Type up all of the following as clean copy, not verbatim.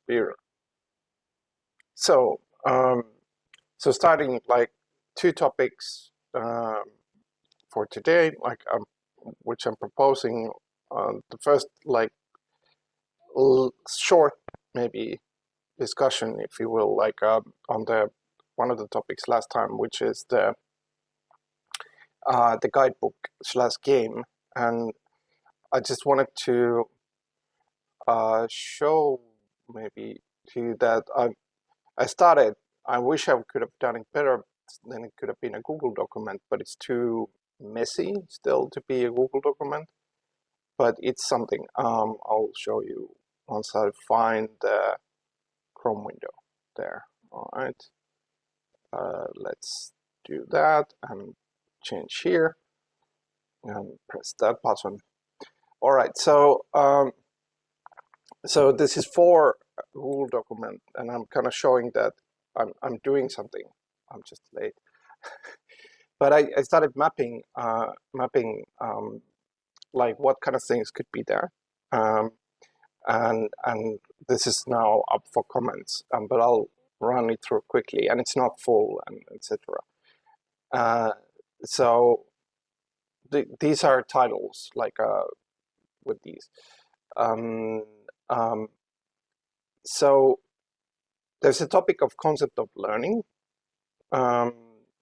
disappear. So, so starting like two topics for today, like which I'm proposing. The first, like short, maybe discussion, if you will, like on the one of the topics last time, which is the guidebook / game, and I just wanted to show maybe to you that I started. I wish I could have done it better. Then it could have been a Google document, but it's too messy still to be a Google document. But it's something. I'll show you once I find the Chrome window there. All right. Let's do that and change here and press that button. All right. So so this is for a Google document, and I'm kind of showing that I'm doing something. I'm just late. But I started mapping like what kind of things could be there, and this is now up for comments. But I'll run it through quickly, and it's not full, and etc. So these are titles like with these. So there's a topic of concept of learning.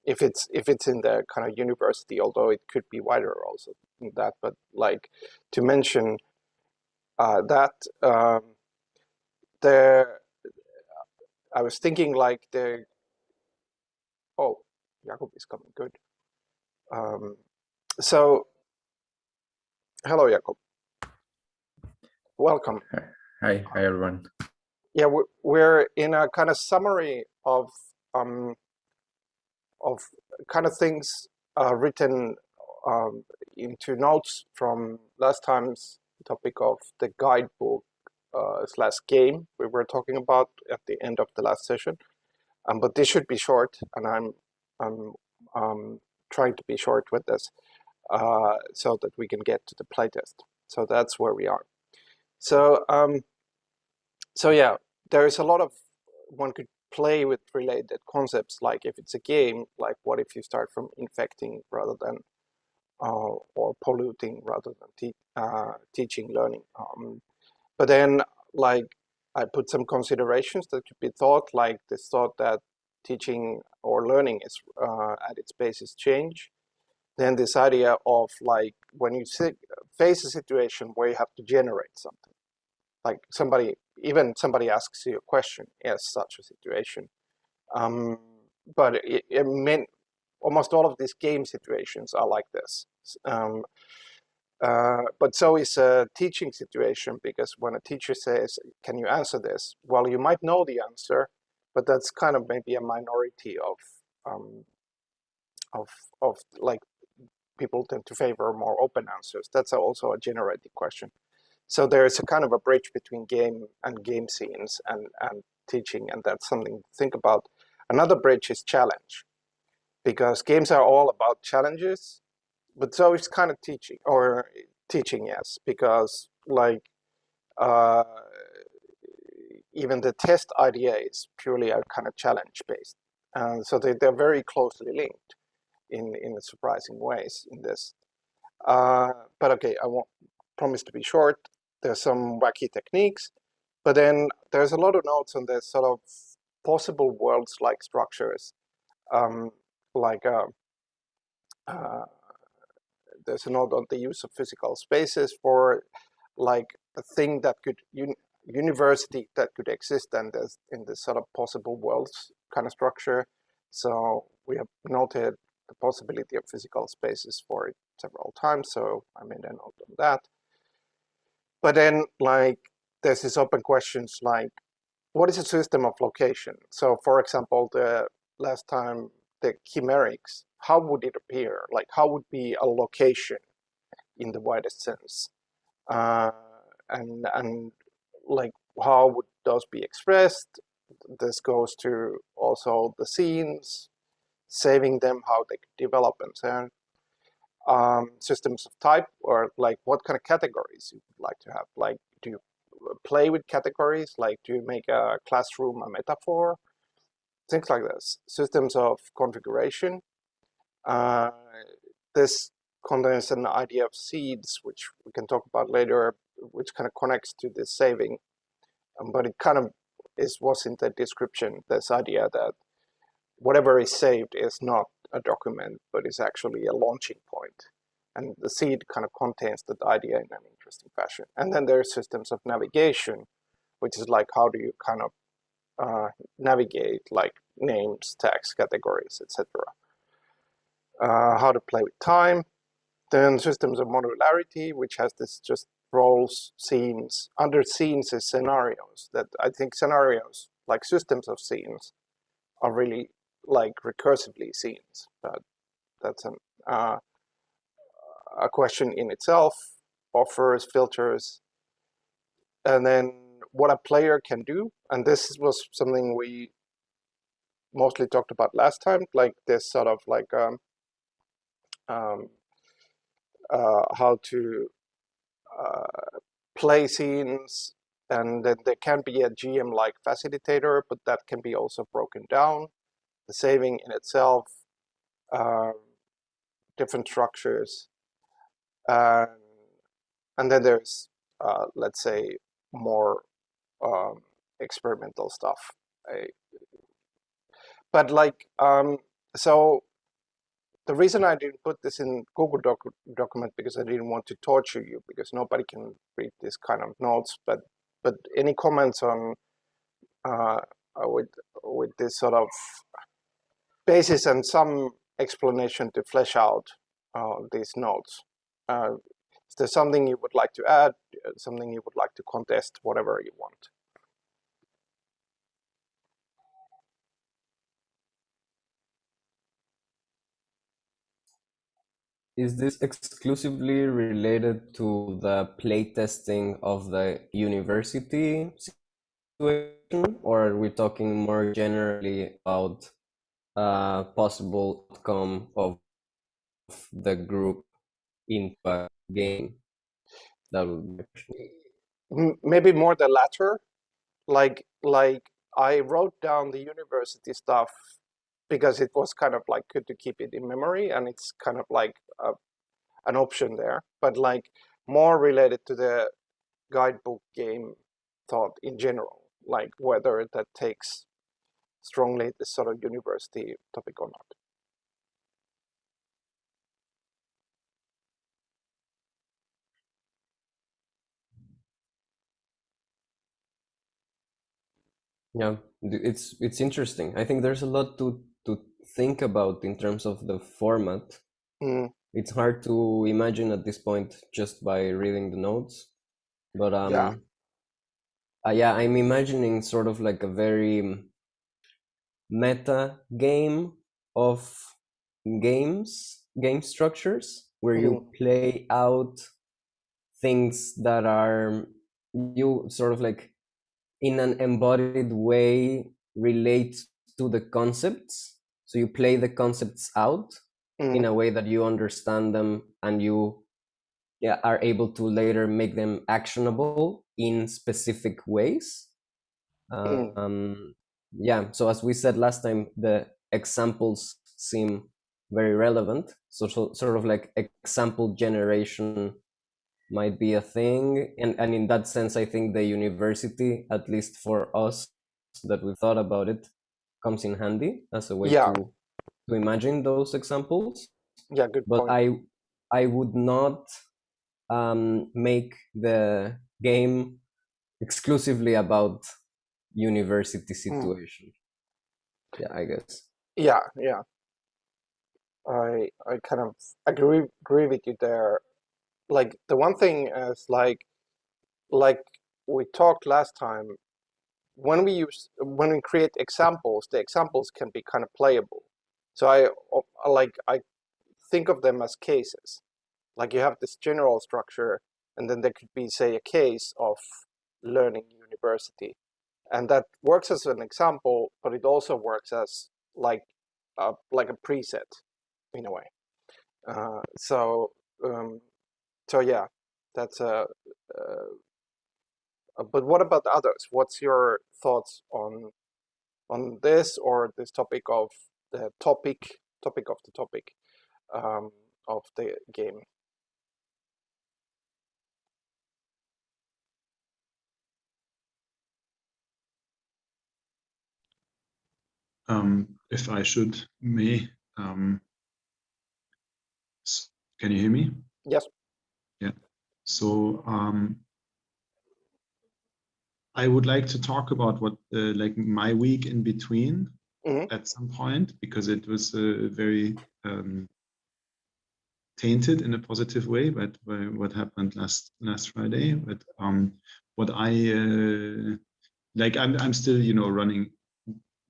If it's in the kind of university, although it could be wider also than that, but like to mention that there, I was thinking like oh, Jakob is coming, good. So hello, Jakob. Welcome. Hi everyone. Yeah, we're in a kind of summary of kind of things written into notes from last time's topic of the guidebook / game we were talking about at the end of the last session. But this should be short, and I'm trying to be short with this so that we can get to the playtest. So that's where we are. So so yeah, there is a lot of one could play with related concepts, like if it's a game, like what if you start from infecting rather than or polluting rather than teaching, learning. But then, like, I put some considerations that could be thought, like this thought that teaching or learning is at its basis change. Then this idea of like when you face a situation where you have to generate something, like even somebody asks you a question, yes, such a situation. But it meant almost all of these game situations are like this. But so is a teaching situation, because when a teacher says, can you answer this? Well, you might know the answer, but that's kind of maybe a minority of like people tend to favor more open answers. That's also a generative question. So there is a kind of a bridge between game and game scenes and teaching, and that's something to think about. Another bridge is challenge, because games are all about challenges, but so is kind of teaching, yes, because like even the test idea is purely a kind of challenge based. So they're very closely linked in surprising ways in this. But okay, I won't promise to be short. There's some wacky techniques, but then there's a lot of notes on the sort of possible worlds-like structures, like there's a note on the use of physical spaces for like a thing that could university that could exist and in this sort of possible worlds kind of structure. So we have noted the possibility of physical spaces for it several times, so I made a note on that. But then, like, there's these open questions like, what is a system of location? So, for example, the last time, the chimerics, how would it appear? Like, how would be a location in the widest sense? And like, how would those be expressed? This goes to also the scenes, saving them, how they could develop, and so on. Systems of type, or like what kind of categories you would like to have. Like, do you play with categories, like do you make a classroom a metaphor, things like this. Systems of configuration. Uh, this contains an idea of seeds, which we can talk about later, which kind of connects to this saving, but it kind of was in the description, this idea that whatever is saved is not a document, but is actually a launching point. And the seed kind of contains that idea in an interesting fashion. And then there are systems of navigation, which is like how do you kind of navigate like names, text, categories, etc. How to play with time. Then systems of modularity, which has this just roles, scenes. Under scenes is scenarios. That I think scenarios, like systems of scenes, are really like recursively scenes. But that's a question in itself. Buffers, filters, and then what a player can do. And this was something we mostly talked about last time, like this sort of like um, how to play scenes, and then there can be a GM-like facilitator, but that can be also broken down. The saving in itself, uh, different structures, and then there's let's say more experimental stuff. But like so the reason I didn't put this in Google document because I didn't want to torture you because nobody can read this kind of notes. But any comments on uh, with this sort of basis and some explanation to flesh out these notes? Is there something you would like to add? Something you would like to contest? Whatever you want. Is this exclusively related to the playtesting of the university situation, or are we talking more generally about possible outcome of the group into a game? That would be my question. Maybe more the latter. Like I wrote down the university stuff because it was kind of like good to keep it in memory, and it's kind of like an option there. But like more related to the guidebook game thought in general, like whether that takes strongly this sort of university topic or not. Yeah, it's interesting. I think there's a lot to think about in terms of the format. Mm, It's hard to imagine at this point just by reading the notes, but yeah. yeah, I'm imagining sort of like a very meta game of game structures where Mm, you play out things that are you sort of like in an embodied way relate to the concepts. So you play the concepts out in mm, a way that you understand them and you are able to later make them actionable in specific ways. mm, Um, yeah, so as we said last time, the examples seem very relevant. So sort of like example generation might be a thing. And in that sense, I think the university, at least for us that we thought about it, comes in handy as a way yeah. to imagine those examples. Yeah. Good But point. I would not make the game exclusively about university Mm, situation. Yeah, I guess. yeah. Yeah. I kind of agree with you there. Like the one thing is like we talked last time, when we create examples, the examples can be kind of playable. So I think of them as cases. Like you have this general structure, and then there could be, say, a case of learning university, and that works as an example, but it also works as like a preset in a way. Uh, so um, so yeah, that's a But what about others? What's your thoughts on this, or this topic of the topic of the topic of the game? If I may, can you hear me? Yes. Yeah. So I would like to talk about what like my week in between at some point, because it was very tainted in a positive way, but by what happened last Friday. But what I like, I'm still, you know, running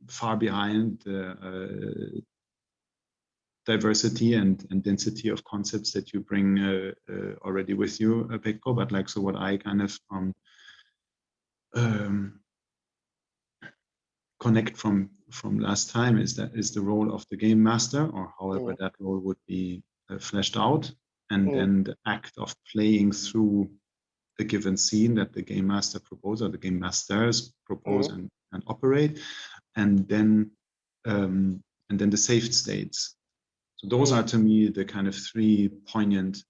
far behind the diversity and density of concepts that you bring already with you, Pekko. But like, so what I kind of connect from last time is the role of the game master, or however that role would be fleshed out, and then the act of playing through a given scene that the game master proposes, or the game masters propose and operate, and then the saved states. So those are, to me, the kind of three poignant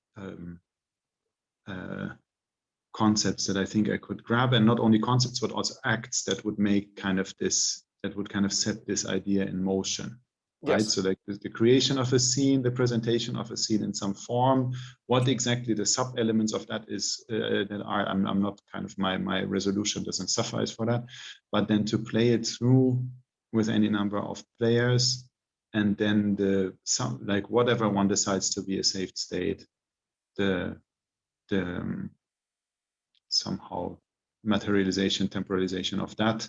concepts that I think I could grab, and not only concepts, but also acts that would make kind of this, that would kind of set this idea in motion. Right. Yes. So like the creation of a scene, the presentation of a scene in some form, what exactly the sub elements of that is, that are, I'm not kind of, my resolution doesn't suffice for that, but then to play it through with any number of players, and then like whatever one decides to be a saved state, the somehow materialization, temporalization of that,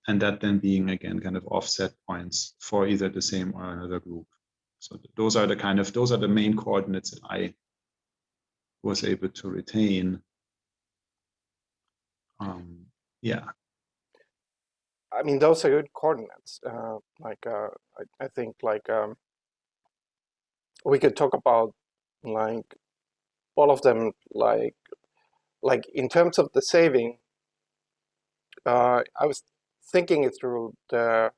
and that then being again kind of offset points for either the same or another group. So those are the main coordinates that I was able to retain. Yeah. I mean, those are good coordinates. I think we could talk about like all of them, like in terms of the saving. I was thinking it through the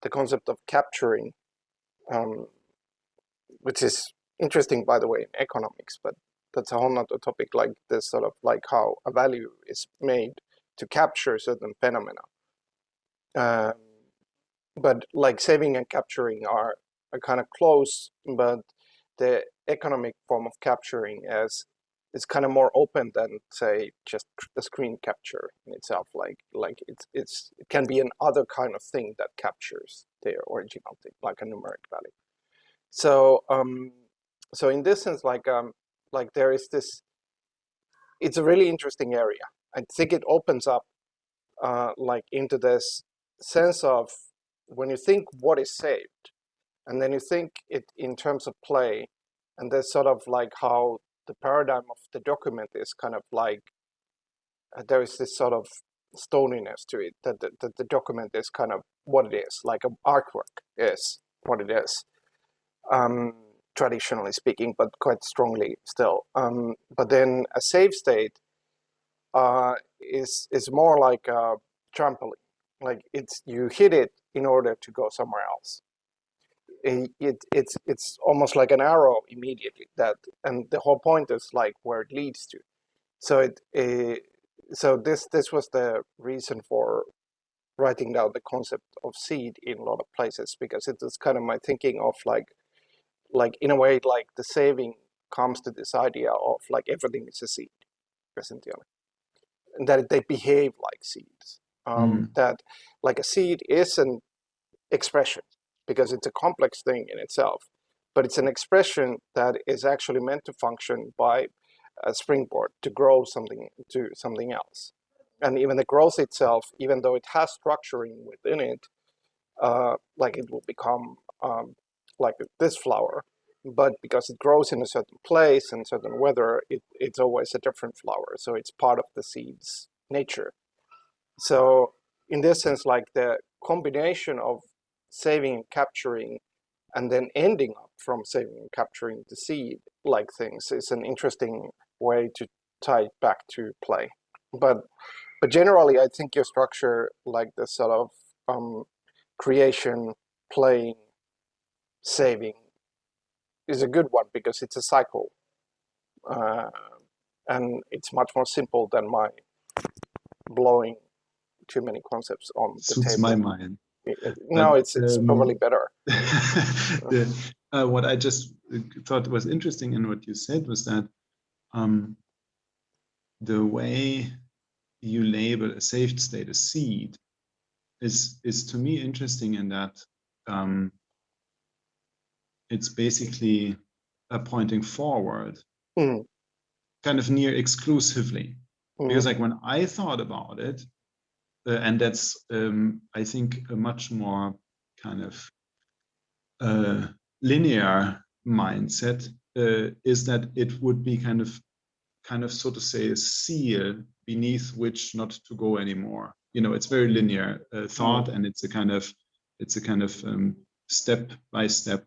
concept of capturing, um, which is interesting, by the way, in economics, but that's a whole nother topic. Like this sort of like how a value is made to capture certain phenomena. Um, but like saving and capturing are kind of close, but the economic form of capturing is kind of more open than, say, just the screen capture in itself. Like it can be an other kind of thing that captures the original thing, like a numeric value. So so in this sense, like there is this. It's a really interesting area. I think it opens up like into this sense of when you think what is saved, and then you think it in terms of play, and there's sort of like how the paradigm of the document is kind of like there is this sort of stoniness to it, that the document is kind of what it is, like an artwork is what it is, traditionally speaking, but quite strongly still. But then a save state is more like a trampoline. Like it's you hit it in order to go somewhere else. It's almost like an arrow immediately. That, and the whole point is like where it leads to. So so this was the reason for writing down the concept of seed in a lot of places, because it was kind of my thinking of like in a way, like the saving comes to this idea of like everything is a seed, essentially, and that they behave like seeds. That like a seed is an expression because it's a complex thing in itself, but it's an expression that is actually meant to function by a springboard to grow something to something else. And even the growth itself, even though it has structuring within it, like it will become like this flower, but because it grows in a certain place and certain weather, it's always a different flower. So it's part of the seed's nature. So in this sense, like the combination of saving and capturing and then ending up from saving and capturing the seed like things is an interesting way to tie it back to play. But generally, I think your structure, like the sort of creation, playing, saving, is a good one because it's a cycle, and it's much more simple than my blowing too many concepts on the Suits table. my mind. No, it's probably better. What I just thought was interesting in what you said was that the way you label a saved state, a seed, is to me interesting in that it's basically pointing forward, kind of near exclusively. Because like when I thought about it, and that's I think a much more kind of linear mindset, is that it would be kind of so to say a seal beneath which not to go anymore. You know, it's very linear thought, and it's a kind of step by step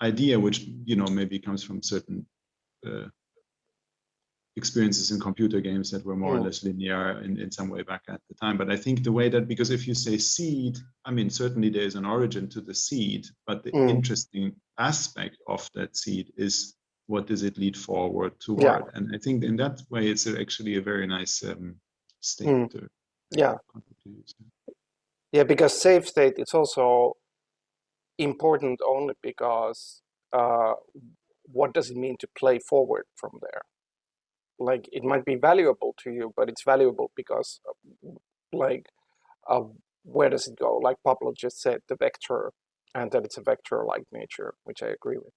idea, which, you know, maybe comes from certain experiences in computer games that were more or less linear in some way back at the time. But I think the way that, because if you say seed, I mean, certainly there's an origin to the seed, but the interesting aspect of that seed is what does it lead forward toward? Yeah. And I think in that way, it's actually a very nice state to use. Yeah, because save state is also important only because what does it mean to play forward from there? Like, it might be valuable to you, but it's valuable because, like, where does it go? Like Pablo just said, the vector, and that it's a vector-like nature, which I agree with.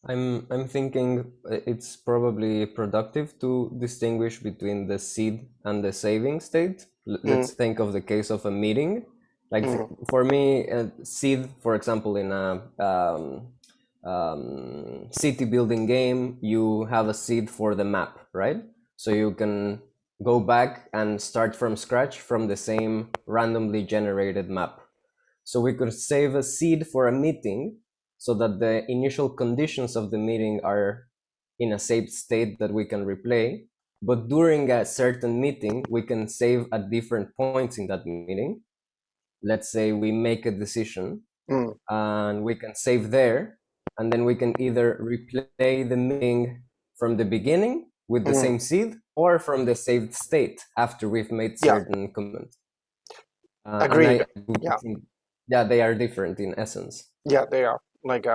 I'm thinking it's probably productive to distinguish between the seed and the saving state. Let's think of the case of a meeting. Like for me, a seed, for example, in a city building game, you have a seed for the map, right? So you can go back and start from scratch from the same randomly generated map. So we could save a seed for a meeting so that the initial conditions of the meeting are in a saved state that we can replay. But during a certain meeting, we can save at different points in that meeting. Let's say we make a decision and we can save there, and then we can either replay the meeting from the beginning with the same seed or from the saved state after we've made certain comments. Agreed. Yeah, they are different in essence. Yeah, they are. Like,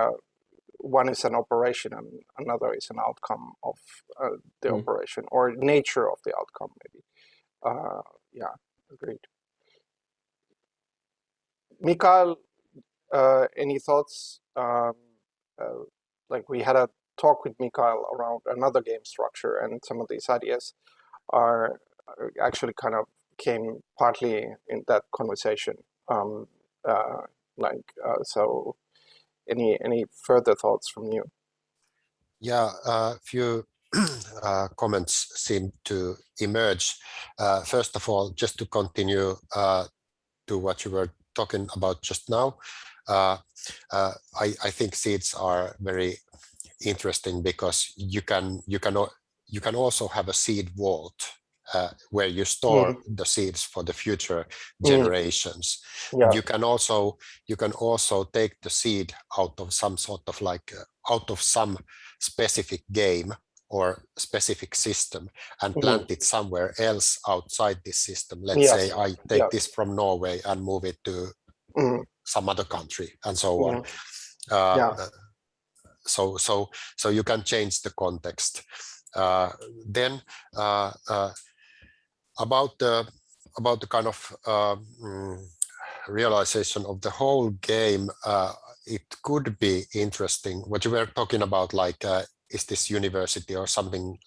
one is an operation and another is an outcome of the operation, or nature of the outcome, maybe. Yeah, agreed. Mikhail, any thoughts? Like, we had a talk with Mikhail around another game structure, and some of these ideas are actually kind of came partly in that conversation. So any further thoughts from you? Yeah, a few comments seem to emerge. First of all, just to continue to what you were talking about just now, I think seeds are very interesting because you can also have a seed vault where you store the seeds for the future generations. You can also take the seed out of some sort of like out of some specific game or specific system and plant it somewhere else outside this system. Let's say I take this from Norway and move it to some other country and so on. So you can change the context. Then about the kind of realization of the whole game, it could be interesting. What you were talking about, like is this university or something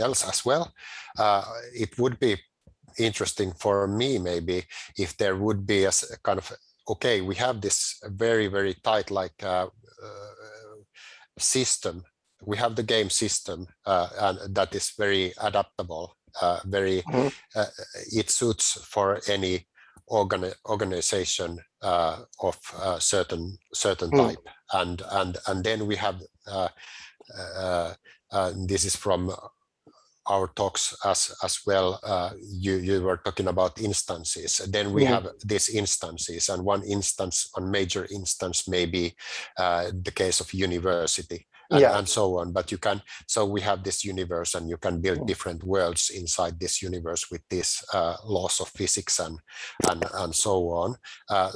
else as well? It would be interesting for me maybe if there would be a kind of, okay, we have this very, very tight like system. We have the game system and that is very adaptable, it suits for any organization of certain type, and then we have this is from our talks as well, you were talking about instances. Then we have these instances, and one major instance may be the case of university. And so on, but so we have this universe, and you can build different worlds inside this universe with these laws of physics and so on.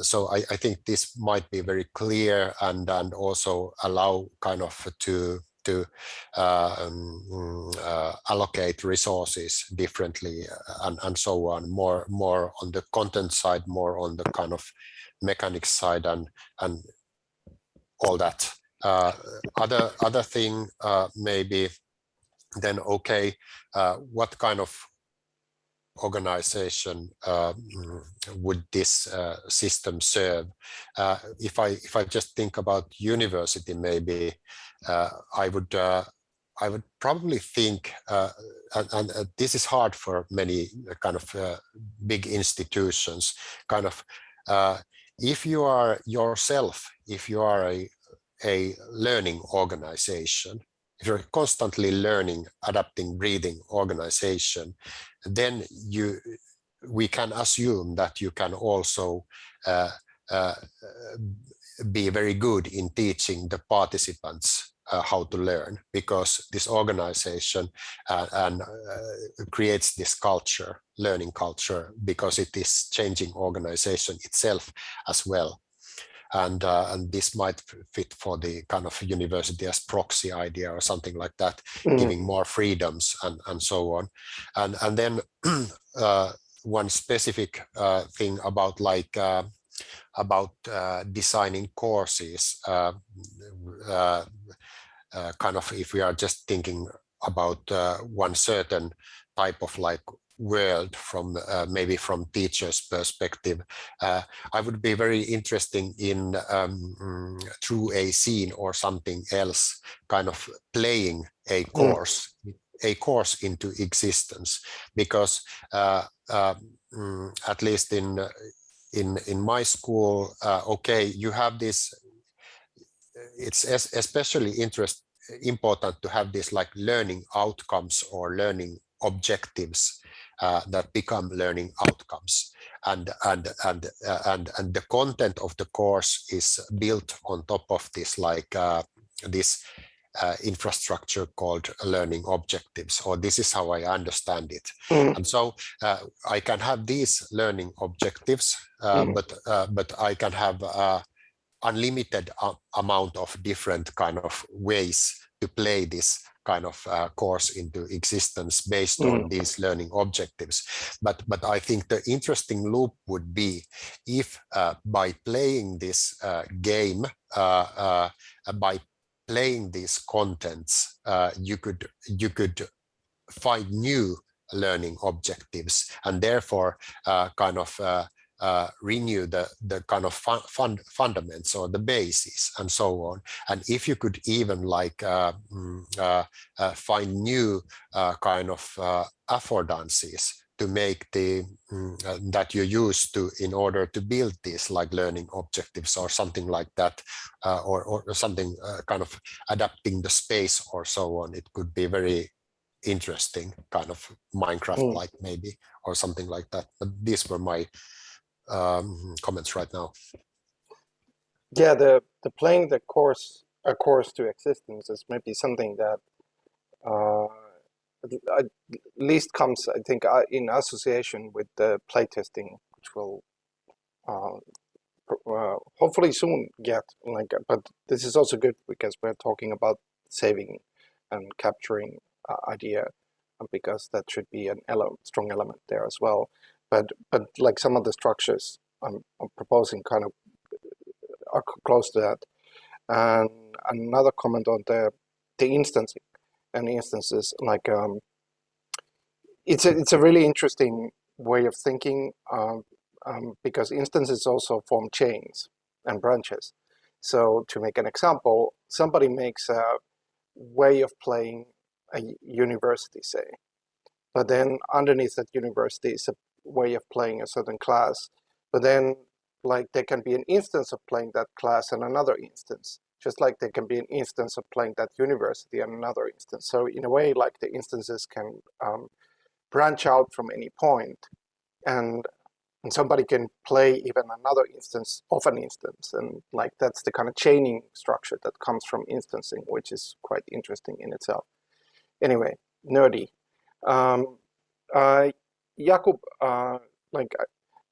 So I think this might be very clear, and also allow kind of to allocate resources differently, and so on, more on the content side, more on the kind of mechanics side, and all that. Other thing maybe then, okay, what kind of organization would this system serve? If I just think about university, maybe I would probably think, and this is hard for many kind of big institutions, kind of if you are yourself, if you are a learning organization, if you're constantly learning, adapting, breathing organization, then we can assume that you can also be very good in teaching the participants how to learn, because this organization creates this culture, learning culture, because it is changing organization itself as well. And this might fit for the kind of university as proxy idea or something like that, giving more freedoms and so on. And then one specific thing about designing courses, kind of if we are just thinking about one certain type of world from maybe from teacher's perspective, I would be very interested in through a scene or something else, kind of playing a course into existence, because at least in my school, okay, you have this. It's especially important to have this learning outcomes or learning objectives that become learning outcomes, and the content of the course is built on top of this this infrastructure called learning objectives, or this is how I understand it. And so I can have these learning objectives, but I can have unlimited amount of different kind of ways to play this kind of course into existence based on these learning objectives. But I think the interesting loop would be if by playing this game, by playing these contents, you could find new learning objectives, and therefore kind of renew the kind of fundamentals or the basis and so on. And if you could even find new kind of affordances to make the that you use to in order to build these learning objectives or something like that, or something kind of adapting the space or so on, it could be very interesting, kind of Minecraft like maybe, or something like that. But these were my comments right now. Yeah, the playing a course to existence is maybe something that at least comes, I think, in association with the playtesting, which will hopefully soon get but this is also good because we're talking about saving and capturing idea, because that should be an strong element there as well. But some of the structures I'm proposing kind of are close to that. And another comment on the instancing and instances, it's a really interesting way of thinking, because instances also form chains and branches. So to make an example, somebody makes a way of playing a university, say, but then underneath that university is a way of playing a certain class, but then there can be an instance of playing that class and another instance just like there can be an instance of playing that university and another instance. So in a way, like the instances can branch out from any point, and somebody can play even another instance of an instance, and like that's the kind of chaining structure that comes from instancing, which is quite interesting in itself. Anyway, nerdy. Jakub,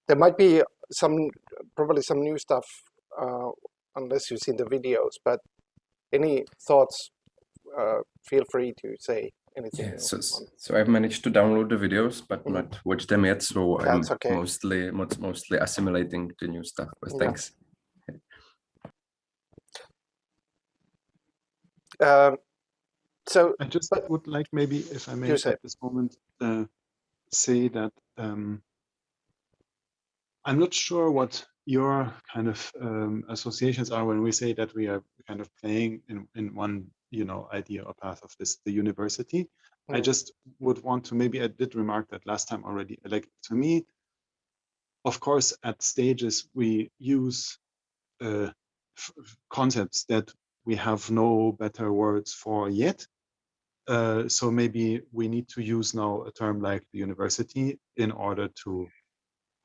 there might be probably some new stuff, unless you've seen the videos, but any thoughts, feel free to say anything. Yeah, so I've managed to download the videos, but not watch them yet. So That's I'm okay. mostly assimilating the new stuff. But thanks. So I just would like, maybe, if I may, at this moment, say that I'm not sure what your kind of associations are when we say that we are kind of playing in one, idea or path of the university. I just would want to, maybe I did remark that last time already, like, to me, of course, at stages we use concepts that we have no better words for yet. So maybe we need to use now a term like the university in order to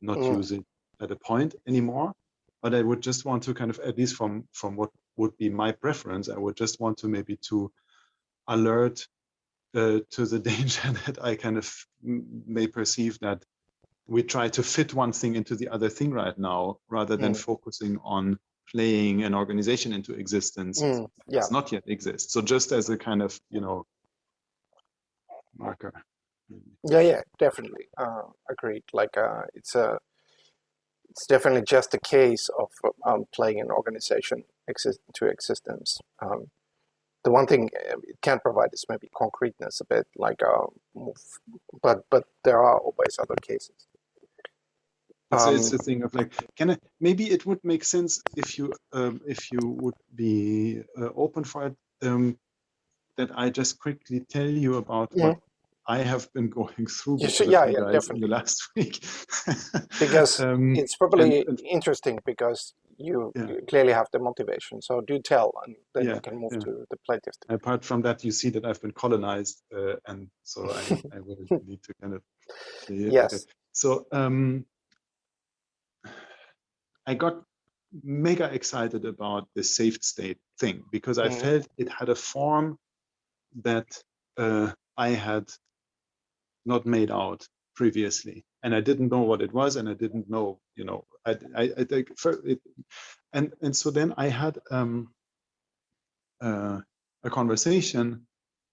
not use it at a point anymore. But I would just want to kind of, at least from what would be my preference, I would just want to maybe to alert to the danger that I kind of may perceive that we try to fit one thing into the other thing right now, rather than focusing on playing an organization into existence that does not yet exist. So just as a kind of, marker. Yeah, definitely. Agreed. Like it's definitely just a case of playing an organization to existence. The one thing it can provide is maybe concreteness a bit, like but there are always other cases. It's a thing of like, maybe it would make sense if you would be open for it, that I just quickly tell you about what I have been going through with you guys definitely. In the last week. Because it's probably interesting, because you clearly have the motivation. So do tell, and then we can move to the playtest. Apart from that, you see that I've been colonized, and so I will need to kind of say it. Yes. Okay. So I got mega excited about the safe state thing, because I felt it had a form that I had not made out previously, and I didn't know what it was, and I didn't know, I think and so then I had a conversation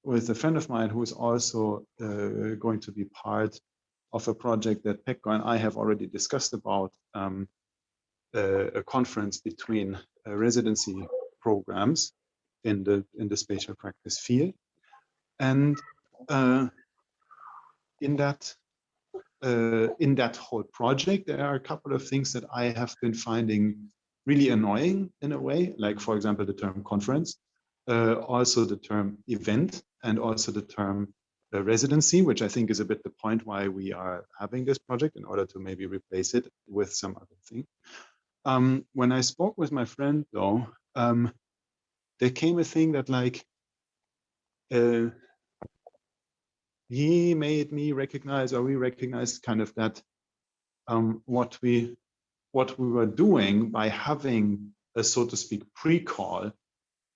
with a friend of mine who is also going to be part of a project that Pekka and I have already discussed about, a conference between residency programs in the spatial practice field, and in that whole project, there are a couple of things that I have been finding really annoying in a way, like, for example, the term conference, also the term event, and also the term residency, which I think is a bit the point why we are having this project, in order to maybe replace it with some other thing. When I spoke with my friend, though, there came a thing that, like, he made me recognize, or we recognized kind of that what we were doing by having a, so to speak, pre-call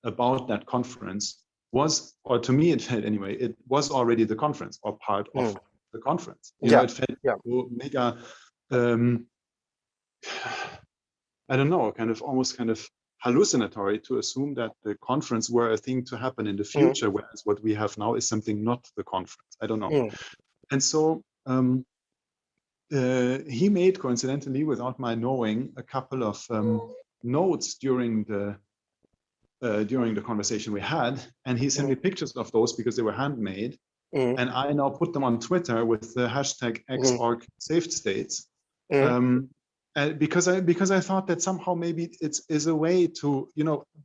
about that conference was, or to me it felt anyway, it was already the conference, or part of the conference. You know, it felt mega, I don't know, kind of almost kind of hallucinatory to assume that the conference were a thing to happen in the future, whereas what we have now is something not the conference. I don't know. And so he made, coincidentally, without my knowing, a couple of notes during the conversation we had, and he sent me pictures of those because they were handmade, and I now put them on Twitter with the hashtag XORG saved states. Because I thought that somehow maybe it is a way to,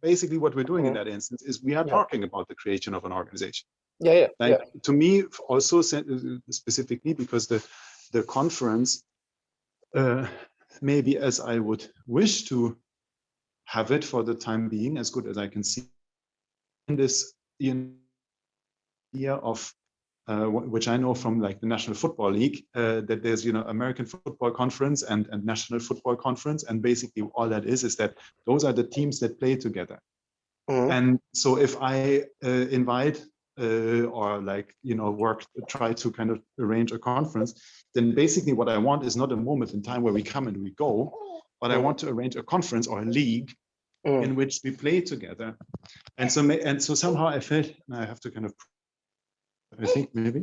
basically what we're doing in that instance is we are talking about the creation of an organization. To me, also specifically because the conference, maybe as I would wish to have it for the time being, as good as I can see. And this idea of which I know from like the National Football League, that there's American Football Conference and National Football Conference, and basically all that is that those are the teams that play together. And so if I invite or like try to kind of arrange a conference, then basically what I want is not a moment in time where we come and we go, but I want to arrange a conference or a league in which we play together. And so somehow I felt, and I have to kind of, I think maybe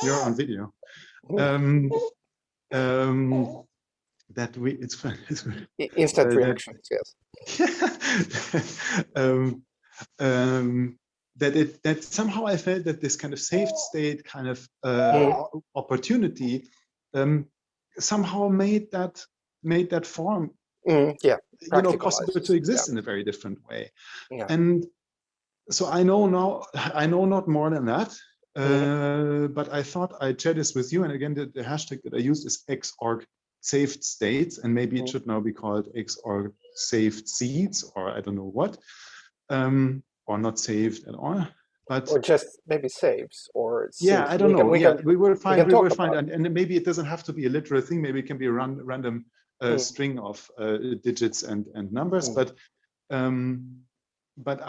you're on video. That we, it's fun. Instant reactions, yes. That somehow I felt that this kind of saved state kind of opportunity somehow made that form possible to exist in a very different way. And so I know not more than that. But I thought I'd share this with you. And again, the hashtag that I used is XORG saved states, and maybe it should now be called XORG saved seeds, or I don't know what, or not saved at all. But or just maybe saves, or yeah, I don't know. We will find, and maybe it doesn't have to be a literal thing. Maybe it can be a random string of digits and numbers. But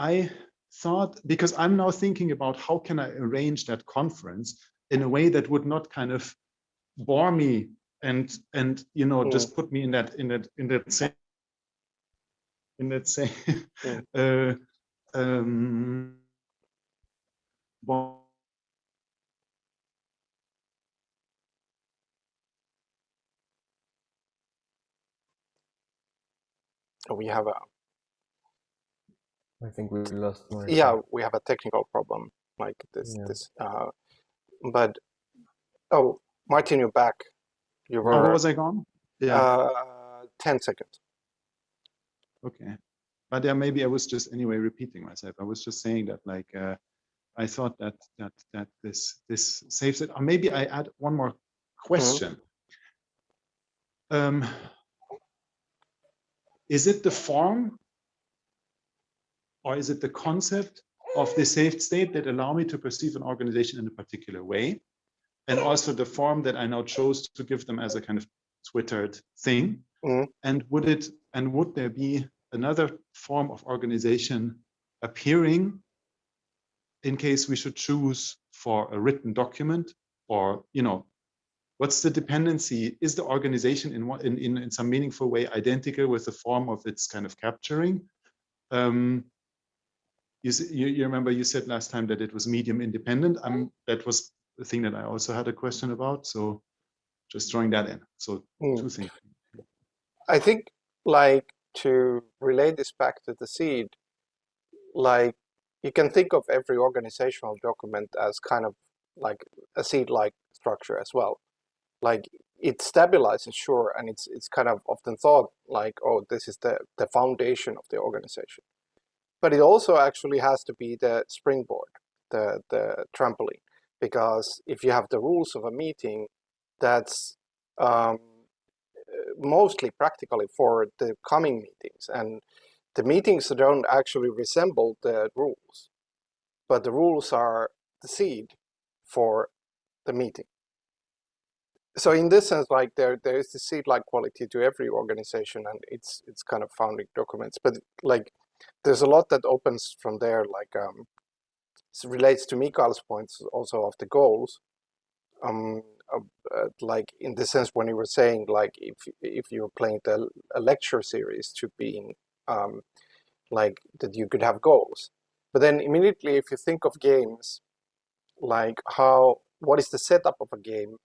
I thought, because I'm now thinking about how can I arrange that conference in a way that would not kind of bore me and just put me in that same we have a, I think we lost Martin. yeah, we have a technical problem like this. But oh, Martin, you're back. You were. How was I gone? Yeah. 10 seconds. Okay, but yeah, maybe I was just anyway repeating myself. I was just saying that like I thought that this saves it. Or maybe I add one more question. Is it the form, or is it the concept of the saved state that allow me to perceive an organization in a particular way, and also the form that I now chose to give them as a kind of Twittered thing? And would there be another form of organization appearing in case we should choose for a written document? Or what's the dependency? Is the organization in some meaningful way identical with the form of its kind of capturing? You remember you said last time that it was medium independent. That was the thing that I also had a question about. So just throwing that in. So two things. I think, like, to relate this back to the seed, like, you can think of every organizational document as kind of like a seed-like structure as well. Like, it stabilizes, sure, and it's kind of often thought like, oh, this is the foundation of the organization. But it also actually has to be the springboard, the trampoline, because if you have the rules of a meeting, that's mostly practically for the coming meetings, and the meetings don't actually resemble the rules, but the rules are the seed for the meeting. So in this sense, like there is the seed-like quality to every organization, and it's kind of founding documents. But like there's a lot that opens from there. Like it relates to Mikael's points also of the goals. Like in the sense when you were saying like if you're playing a lecture series to being like that you could have goals, but then immediately if you think of games, like what is the setup of a game?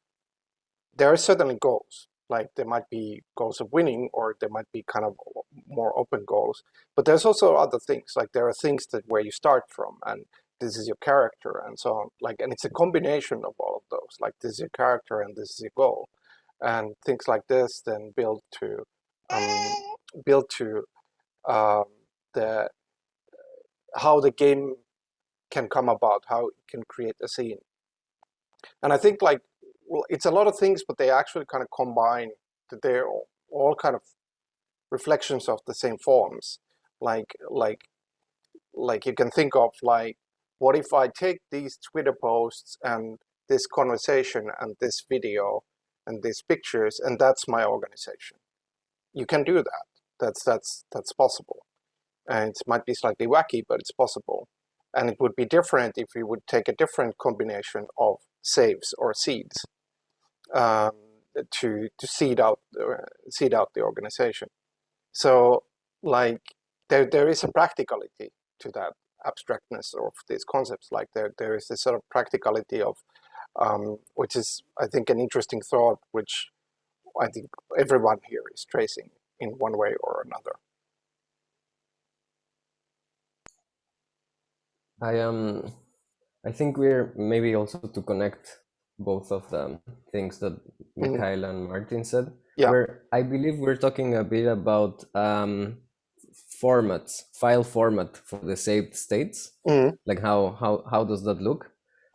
There are certainly goals. Like there might be goals of winning, or there might be kind of more open goals. But there's also other things. Like there are things where you start from, and this is your character, and so on. Like, and it's a combination of all of those. Like this is your character, and this is your goal, and things like this then build to the how the game can come about, how it can create a scene. And I think like, well, it's a lot of things, but they actually kind of combine. They're all kind of reflections of the same forms. Like you can think of like, what if I take these Twitter posts and this conversation and this video and these pictures, and that's my organization? You can do that. That's possible. And it might be slightly wacky, but it's possible. And it would be different if we would take a different combination of saves or seeds to seed out the organization. So like there is a practicality to that abstractness of these concepts. Like there is this sort of practicality of which is, I think, an interesting thought, which I think everyone here is tracing in one way or another. I think we're maybe also to connect both of the things that Mikhail and Martin said. Yeah. Where I believe we're talking a bit about formats, file format for the saved states. Like how does that look?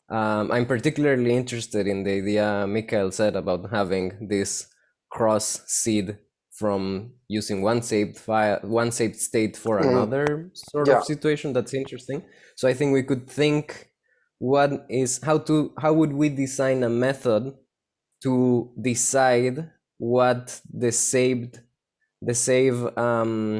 I'm particularly interested in the idea Mikhail said about having this cross seed from using one saved file, one saved state for another sort of situation. That's interesting. So I think we could think how would we design a method to decide what the save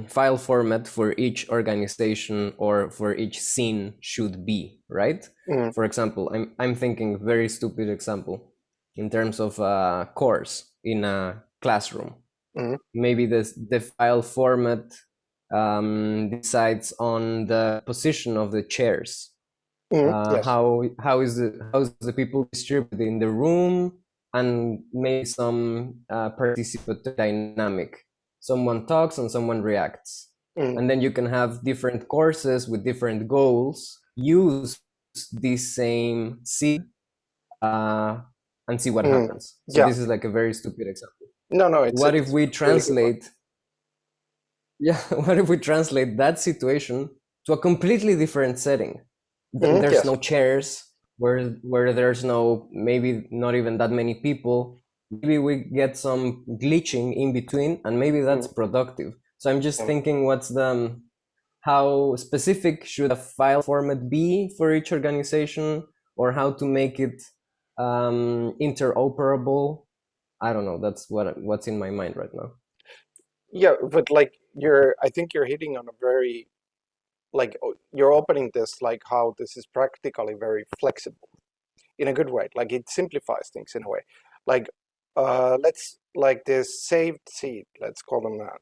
file format for each organization or for each scene should be, right? For example, I'm thinking very stupid example in terms of a course in a classroom. Maybe the file format decides on the position of the chairs. Yes. How is the people distributed in the room, and maybe some participatory dynamic. Someone talks and someone reacts. And then you can have different courses with different goals, use this same seed and see what happens. So this is like a very stupid example. No, what if we translate what if we translate that situation to a completely different setting? There's no chairs, where there's no, maybe not even that many people. Maybe we get some glitching in between, and maybe that's productive. So I'm just thinking, how specific should a file format be for each organization, or how to make it interoperable? I don't know. That's what's in my mind right now. Yeah, but like I think you're hitting on a very, like, you're opening this, like how this is practically very flexible in a good way. Like it simplifies things in a way. Like let's, like this saved seed, let's call them that,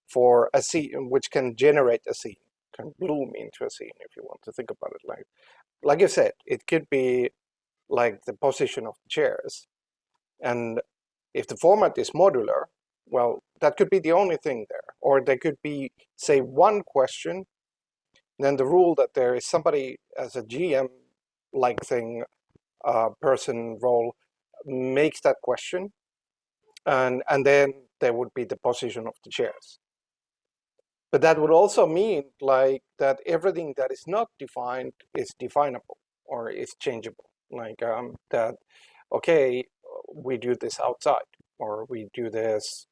for a scene which can generate a scene, can bloom into a scene, if you want to think about it. Like you said, it could be like the position of the chairs. And if the format is modular, well, that could be the only thing there. Or there could be, say, one question, then the rule that there is somebody as a GM-like thing, person role, makes that question, and then there would be the position of the chairs. But that would also mean like that everything that is not defined is definable or is changeable. Like that, okay, we do this outside, or we do this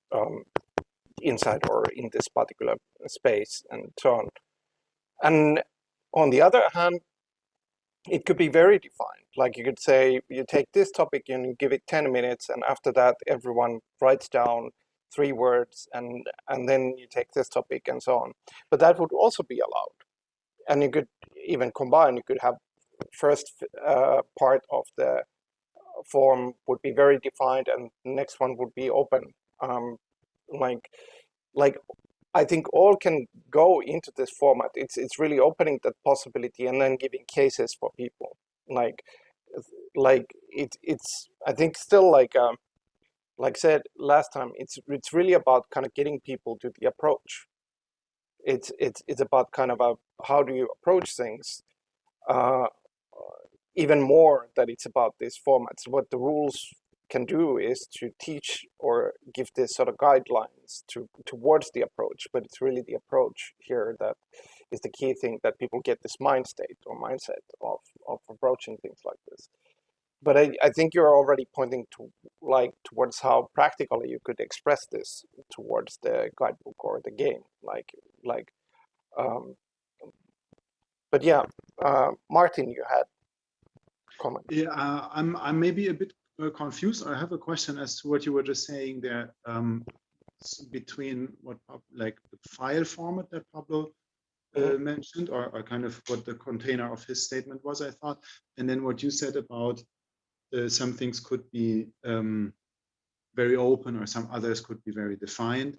inside, or in this particular space, and so on. And on the other hand, it could be very defined. Like you could say, you take this topic and you give it 10 minutes, and after that, everyone writes down 3 words, and then you take this topic and so on. But that would also be allowed. And you could even combine, you could have first part of the form would be very defined, and the next one would be open. Like I think all can go into this format. It's really opening that possibility and then giving cases for people. Like it's I think still like said last time, it's really about kind of getting people to the approach. It's about kind of how do you approach things, even more that it's about these formats. What the rules can do is to teach or give this sort of guidelines towards the approach, but it's really the approach here that is the key thing, that people get this mind state or mindset of approaching things like this. But I think you're already pointing like towards how practically you could express this towards the guidebook or the game, um, but yeah, Martin, you had comment. Yeah, I'm maybe a bit confused. I have a question as to what you were just saying there, between what like the file format that Pablo mentioned, or kind of what the container of his statement was, I thought, and then what you said about some things could be very open, or some others could be very defined.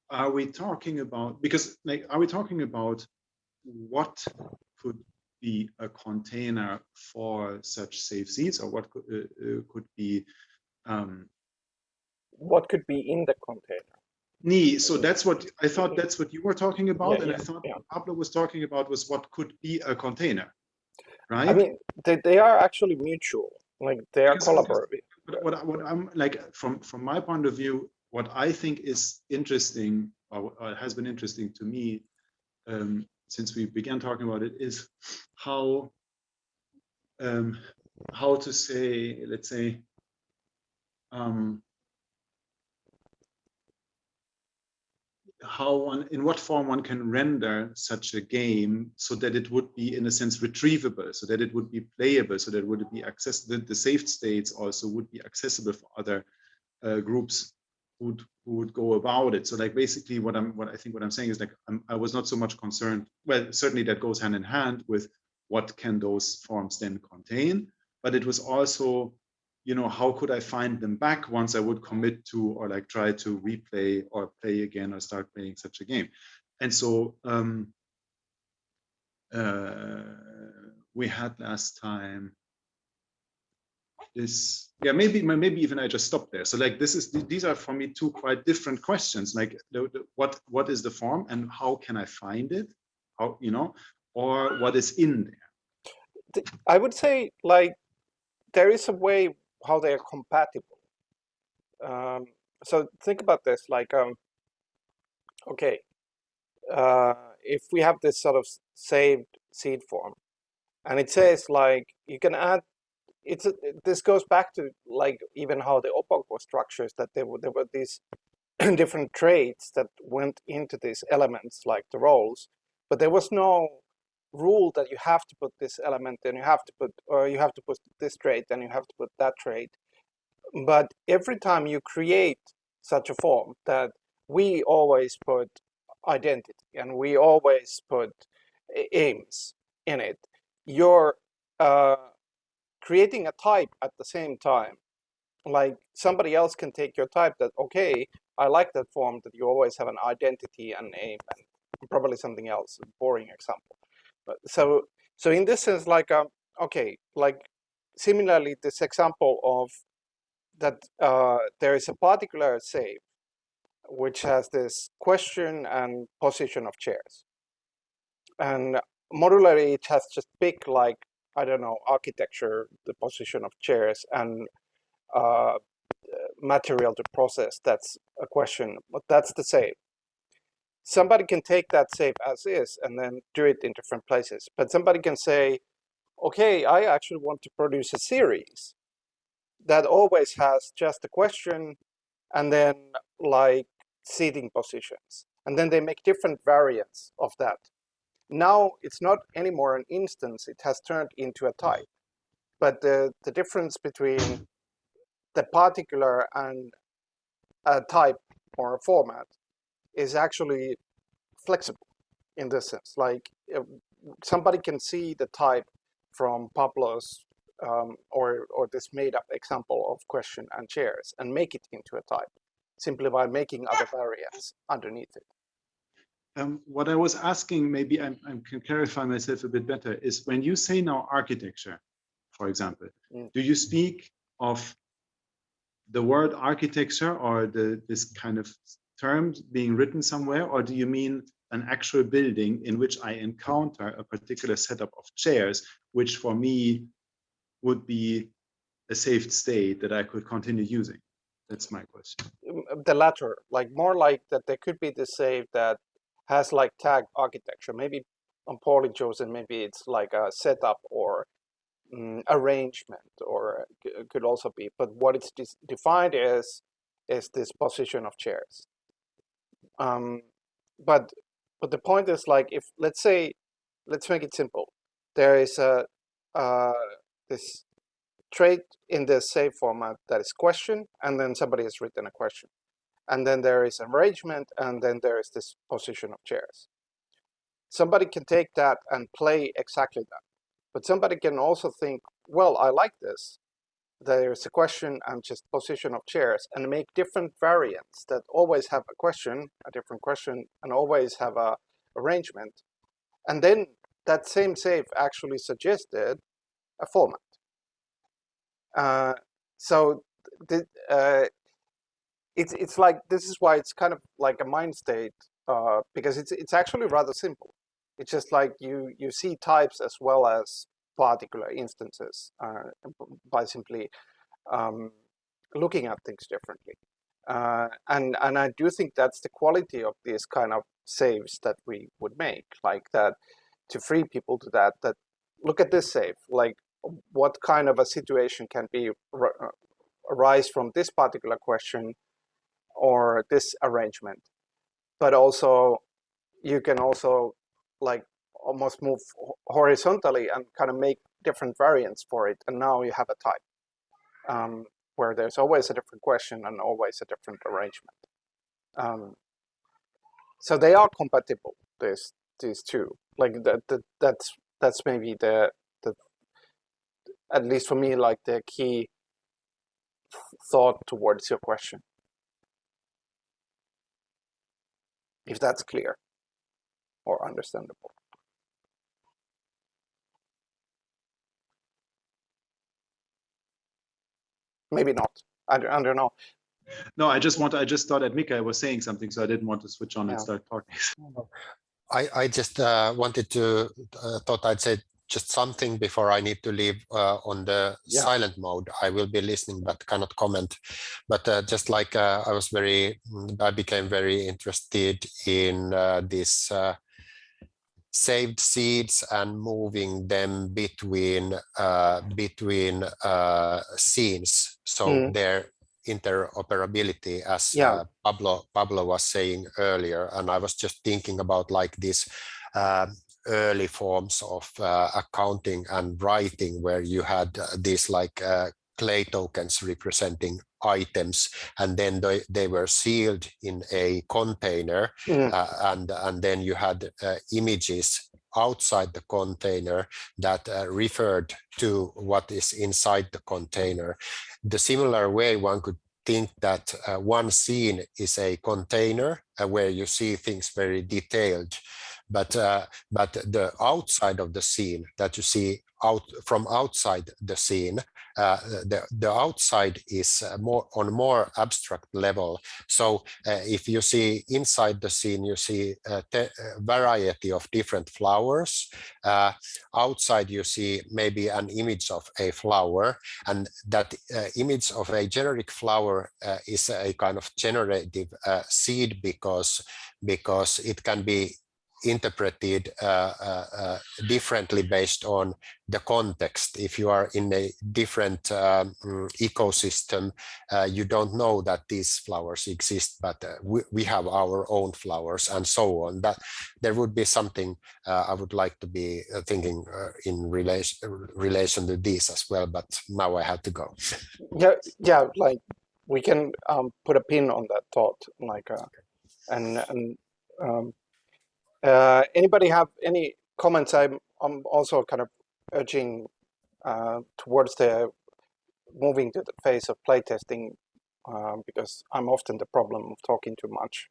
Are we talking about, because like, are we talking about what could be a container for such safe seeds, or what could be what could be in the container? so that's what I thought, that's what you were talking about, and I thought yeah. what Pablo was talking about was what could be a container, right? I mean, they are actually mutual, like they are collaborative. What I'm like, from my point of view, what I think is interesting, or has been interesting to me since we began talking about it, is how to say, let's say, how one, in what form one can render such a game so that it would be, in a sense, retrievable, so that it would be playable, so that it would be accessible. The saved states also would be accessible for other groups who would go about it. So like basically what I think what I'm saying is like I was not so much concerned. Well, certainly that goes hand in hand with what can those forms then contain, but it was also, you know, how could I find them back once I would commit to, or like try to replay or play again or start playing such a game. And so we had last time this, yeah, maybe even I just stopped there. So like these are for me two quite different questions, like what is the form and how can I find it, how, you know, or what is in there. I would say like there is a way how they are compatible. So think about this, like okay, if we have this sort of saved seed form, and it says like you can add, this goes back to like even how the OPOC was structured, that there were these different traits that went into these elements, like the roles, but there was no rule that you have to put this element, and you have to put, or you have to put this trait, and you have to put that trait. But every time you create such a form, that we always put identity and we always put aims in it, you're creating a type at the same time. Like somebody else can take your type, that okay, I like that form that you always have an identity and aim and probably something else, a boring example. But so in this sense, like okay, like similarly this example of that there is a particular save which has this question and position of chairs, and modularly it has just pick, like I don't know, architecture, the position of chairs, and material to process. That's a question, but that's the save. Somebody can take that save as is and then do it in different places, but somebody can say, okay, I actually want to produce a series that always has just a question and then like seating positions, and then they make different variants of that. Now it's not anymore an instance, it has turned into a type, but the difference between the particular and a type or a format is actually flexible in this sense. Like somebody can see the type from Pablo's or this made up example of question and chairs and make it into a type simply by making other variants underneath it. What I was asking, maybe I can clarify myself a bit better, is when you say now architecture, for example, do you speak of the word architecture or this kind of term being written somewhere, or do you mean an actual building in which I encounter a particular setup of chairs, which for me would be a saved state that I could continue using? That's my question. The latter, like more like that there could be the save that has like tag architecture, maybe poorly chosen, maybe it's like a setup or arrangement, or could also be. But what it's defined is this position of chairs. But the point is, like, if let's make it simple. There is a this trait in the save format that is question, and then somebody has written a question, and then there is arrangement, and then there is this position of chairs. Somebody can take that and play exactly that, but somebody can also think, well, I like this. There's a question and just position of chairs, and make different variants that always have a question, a different question, and always have a arrangement. And then that same save actually suggested a format. So it's like, this is why it's kind of like a mind state, because it's actually rather simple. It's just like you see types as well as particular instances by simply looking at things differently. And I do think that's the quality of these kind of saves that we would make, like that, to free people to that look at this save, like what kind of a situation can be arise from this particular question or this arrangement. But also you can also like almost move horizontally and kind of make different variants for it, and now you have a type where there's always a different question and always a different arrangement. So they are compatible, these two. Like that's maybe the at least for me, like the key thought towards your question, if that's clear or understandable. Maybe not. I don't know. No, I just thought that Mika was saying something, so I didn't want to switch on and start talking. I just wanted to thought I'd say just something before I need to leave on the silent mode. I will be listening but cannot comment. But just like I became very interested in this saved seeds and moving them between scenes, so their interoperability, as Pablo was saying earlier. And I was just thinking about like this early forms of accounting and writing, where you had these like clay tokens representing items, and then they were sealed in a container, and then you had images outside the container that referred to what is inside the container. The similar way one could think that one scene is a container where you see things very detailed, but the outside of the scene that you see from outside the scene, the outside is on a more abstract level. So if you see inside the scene, you see a variety of different flowers. Outside you see maybe an image of a flower, and that image of a generic flower is a kind of generative seed, because it can be interpreted differently based on the context. If you are in a different ecosystem, you don't know that these flowers exist, but we have our own flowers, and so on. That there would be something I would like to be thinking in relation to this as well, but now I have to go. Yeah, like we can put a pin on that thought, like anybody have any comments? I'm also kind of urging towards the moving to the phase of playtesting, because I'm often the problem of talking too much.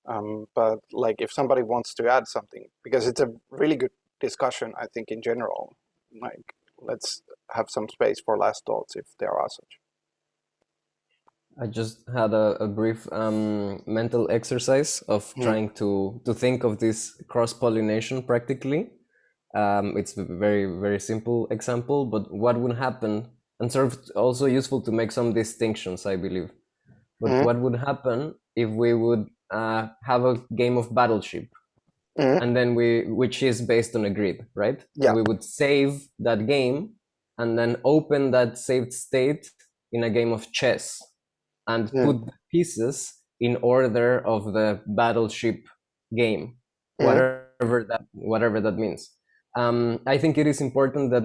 But like, if somebody wants to add something, because it's a really good discussion, I think, in general, like, let's have some space for last thoughts if there are such. I just had a brief mental exercise of trying to think of this cross-pollination practically. It's a very, very simple example, but what would happen, and sort of also useful to make some distinctions, I believe. But what would happen if we would have a game of Battleship, and then which is based on a grid, right? Yeah. We would save that game, and then open that saved state in a game of chess and put the pieces in order of the battleship game, whatever that means. I think it is important that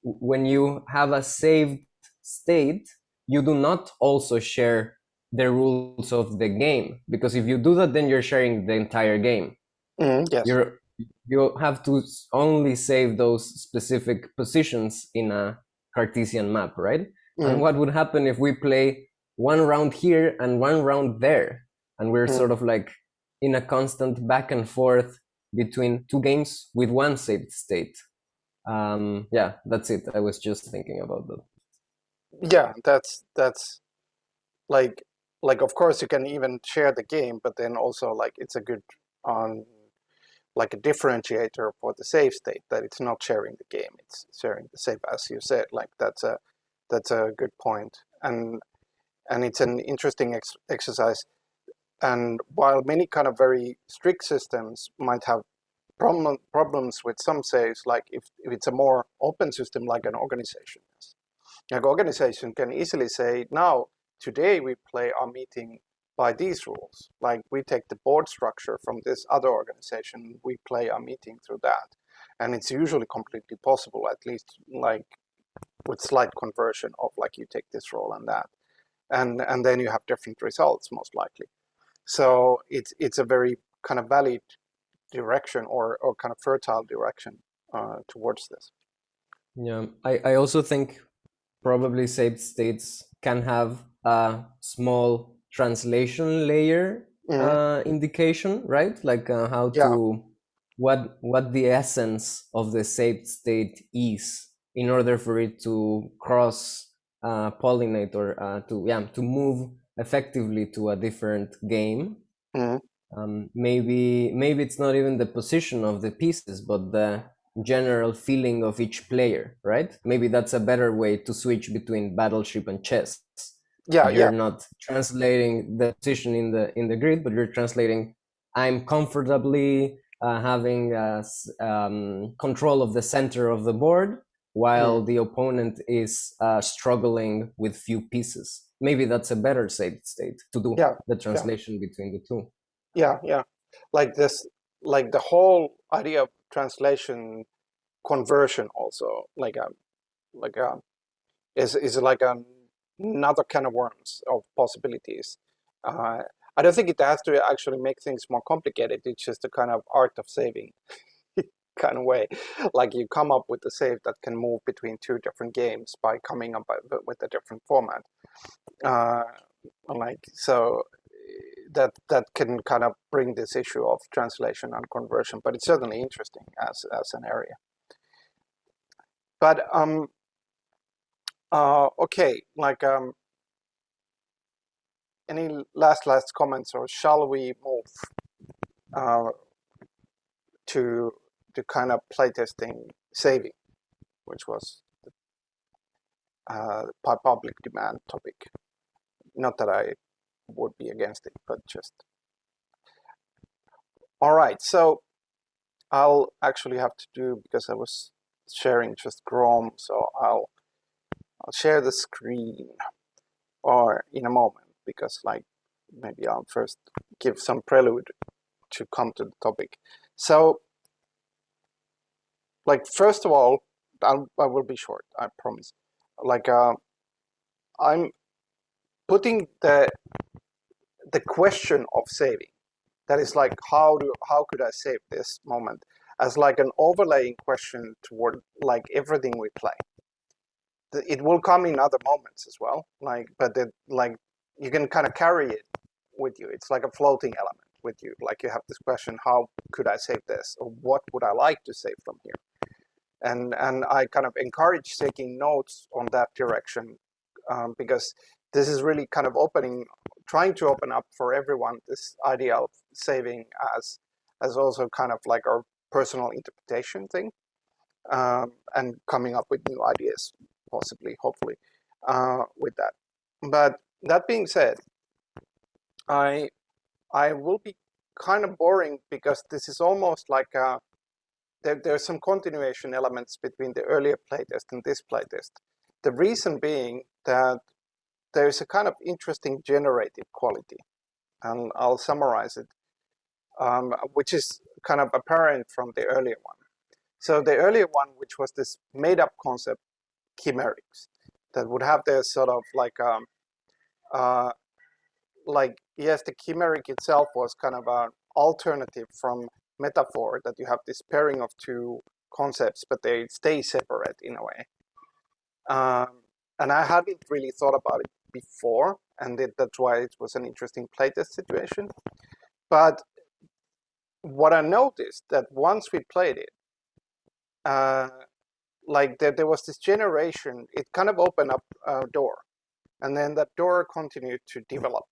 when you have a saved state, you do not also share the rules of the game, because if you do that, then you're sharing the entire game. Yes. You have to only save those specific positions in a Cartesian map, right? And what would happen if we play one round here and one round there, and we're sort of like in a constant back and forth between two games with one saved state? Yeah, that's it. I was just thinking about that. Yeah, that's like of course you can even share the game, but then also like it's a good like a differentiator for the save state, that it's not sharing the game, it's sharing the save, as you said. Like that's a good point, and it's an interesting exercise. And while many kind of very strict systems might have problems with some saves, like if it's a more open system like an organization is. Like organization can easily say, now, today we play our meeting by these rules. Like we take the board structure from this other organization, we play our meeting through that. And it's usually completely possible, at least like with slight conversion of like you take this role and that. And then you have different results most likely. So it's a very kind of valid direction or kind of fertile direction towards this. Yeah, I also think probably saved states can have a small translation layer indication, right? Like how to what the essence of the saved state is, in order for it to cross pollinate or to move effectively to a different game. Maybe it's not even the position of the pieces, but the general feeling of each player, right? Maybe that's a better way to switch between battleship and chess. You're not translating the position in the grid, but you're translating, I'm comfortably having control of the center of the board, while the opponent is struggling with few pieces. Maybe that's a better saved state to do the translation between the two. Yeah. Like this, like the whole idea of translation conversion also is like another kind of worms of possibilities. I don't think it has to actually make things more complicated. It's just a kind of art of saving kind of way. Like you come up with a save that can move between two different games by coming up with a different format. So that can kind of bring this issue of translation and conversion, but it's certainly interesting as an area. But okay, like any last comments, or shall we move to kind of playtesting saving, which was by public demand topic? Not that I would be against it, but just all right. So I'll actually have to do, because I was sharing just Chrome, so I'll share the screen or in a moment, because like maybe I'll first give some prelude to come to the topic. So like first of all, I will be short, I promise. Like I'm putting the question of saving, that is like how could I save this moment, as like an overlaying question toward like everything we play. It will come in other moments as well, like, but like you can kind of carry it with you. It's like a floating element with you. Like you have this question, how could I save this, or what would I like to save from here? And I kind of encourage taking notes on that direction, because this is really kind of trying to open up for everyone this idea of saving as also kind of like our personal interpretation thing, and coming up with new ideas, possibly, hopefully, with that. But that being said, I will be kind of boring, because this is almost like there are some continuation elements between the earlier playtest and this playtest. The reason being that there's a kind of interesting generative quality, and I'll summarize it, which is kind of apparent from the earlier one. So the earlier one, which was this made-up concept, chimerics, that would have this sort of like yes, the chimeric itself was kind of an alternative from metaphor, that you have this pairing of two concepts, but they stay separate in a way. And I hadn't really thought about it before, and that's why it was an interesting playtest situation. But what I noticed that once we played it, like there was this generation, it kind of opened up a door, and then that door continued to develop,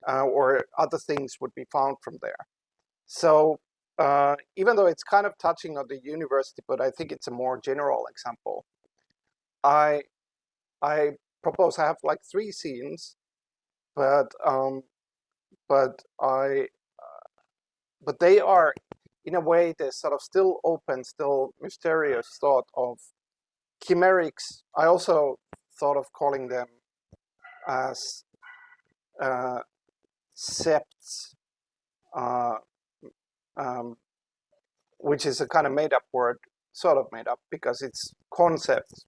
or other things would be found from there. So even though it's kind of touching on the university, but I think it's a more general example, I propose I have like 3 scenes, but they are, in a way, they're sort of still open, still mysterious thought of chimerics. I also thought of calling them as septs, which is a kind of made-up word, sort of made up, because its concept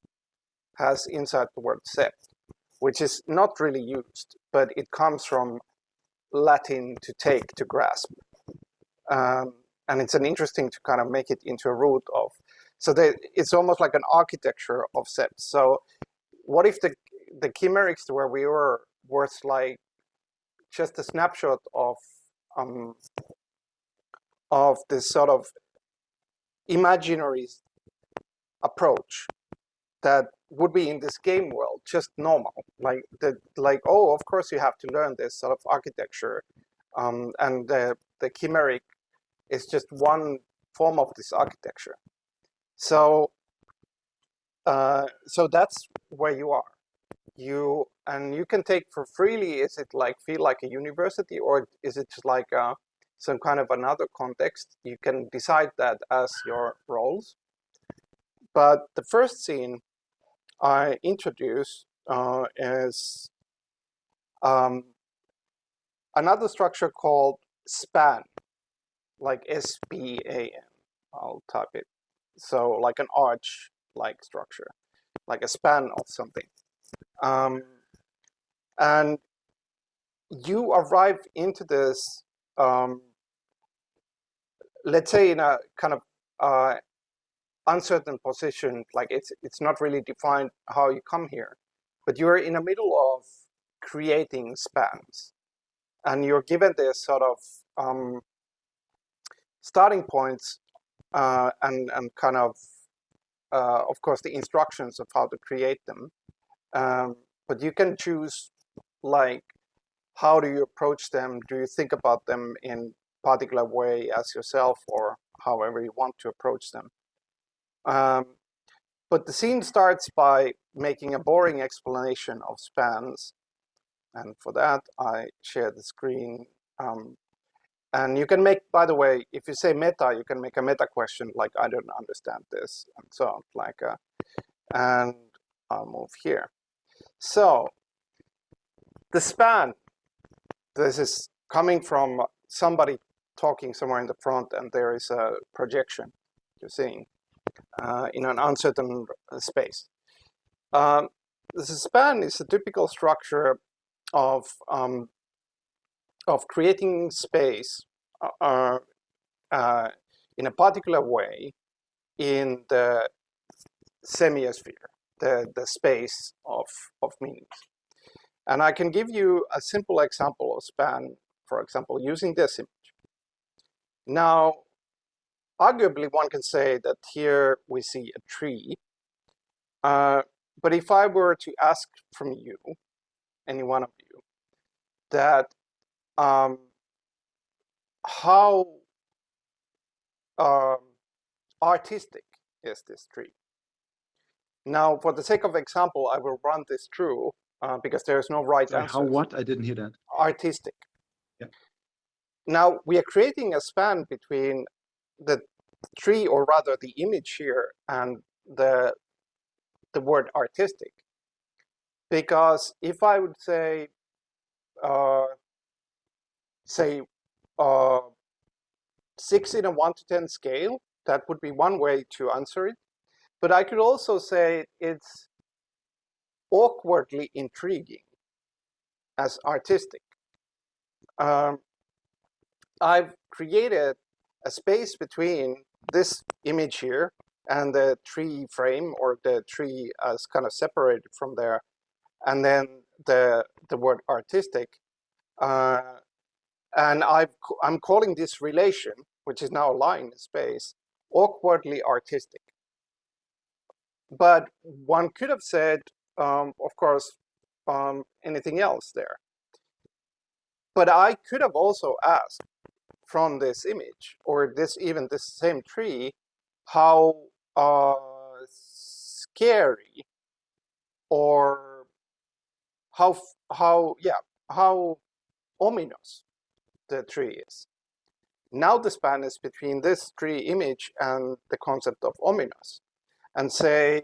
has inside the word sept, which is not really used, but it comes from Latin to take, to grasp. And it's an interesting to kind of make it into a root of. So it's almost like an architecture of septs. So what if the chimerics to where we were was like just a snapshot of this sort of imaginary approach that would be in this game world just normal, like oh, of course you have to learn this sort of architecture, and the chimeric is just one form of this architecture. So so that's where you are. You can take for freely. Is it like feel like a university, or is it just like some kind of another context? You can decide that as your roles. But the first scene I introduce is another structure called span, like SPAN. I'll type it. So like an arch-like structure, like a span of something. And you arrive into this, let's say, in a kind of uncertain position, like it's not really defined how you come here, but you're in the middle of creating spans, and you're given this sort of starting points and kind of course the instructions of how to create them, but you can choose like how do you approach them. Do you think about them in a particular way as yourself, or however you want to approach them? But the scene starts by making a boring explanation of spans. And for that, I share the screen. And you can make, by the way, if you say meta, you can make a meta question like, I don't understand this, and so on. Like, and I'll move here. So the span, this is coming from somebody talking somewhere in the front, and there is a projection you're seeing in an uncertain space. The span is a typical structure of creating space in a particular way in the semiosphere, the space of meanings. And I can give you a simple example of span, for example, using this image. Now, arguably, one can say that here we see a tree. But if I were to ask from you, any one of you, that how artistic is this tree? Now, for the sake of example, I will run this through because there is no right answer. How what? I didn't hear that. Artistic. Yeah. Now, we are creating a span between the tree, or rather the image here, and the word artistic. Because if I would say uh, 6 in a 1 to 10 scale, that would be one way to answer it. But I could also say it's awkwardly intriguing as artistic. I've created a space between this image here and the tree frame, or the tree as kind of separated from there, and then the word artistic. And I'm calling this relation, which is now a line in space, awkwardly artistic. But one could have said, of course, anything else there. But I could have also asked from this image, or even this same tree, how scary, or how ominous the tree is. Now the span is between this tree image and the concept of ominous, and say,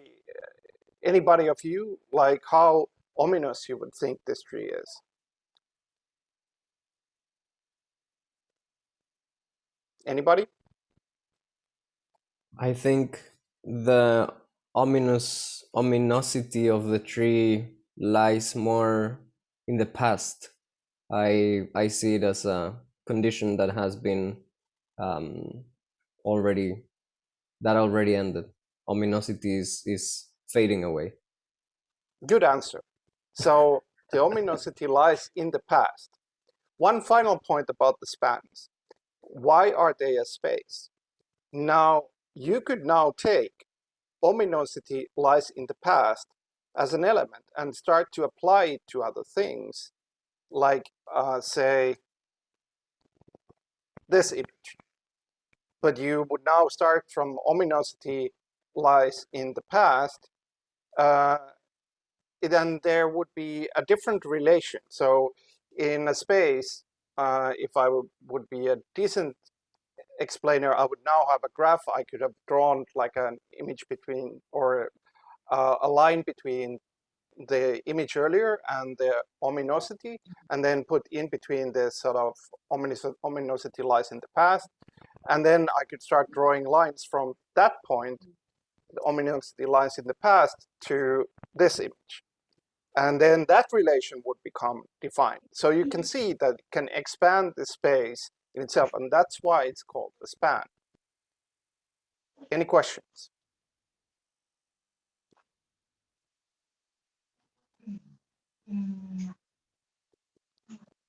anybody of you, like how ominous you would think this tree is? Anybody? I think the ominosity of the tree lies more in the past. I see it as a condition that has been already ended. Ominosity is fading away. Good answer. So the ominosity lies in the past. One final point about the spans. Why are they a space? Now, you could now take ominosity lies in the past as an element and start to apply it to other things, like say this image. But you would now start from ominosity lies in the past, then there would be a different relation. So in a space, if I would be a decent explainer, I would now have a graph. I could have drawn like an image between, or a line between the image earlier and the ominosity, and then put in between the sort of ominosity lies in the past. And then I could start drawing lines from that point, the ominosity lies in the past, to this image. And then that relation would become defined. So you can see that it can expand the space in itself, and that's why it's called the span. Any questions?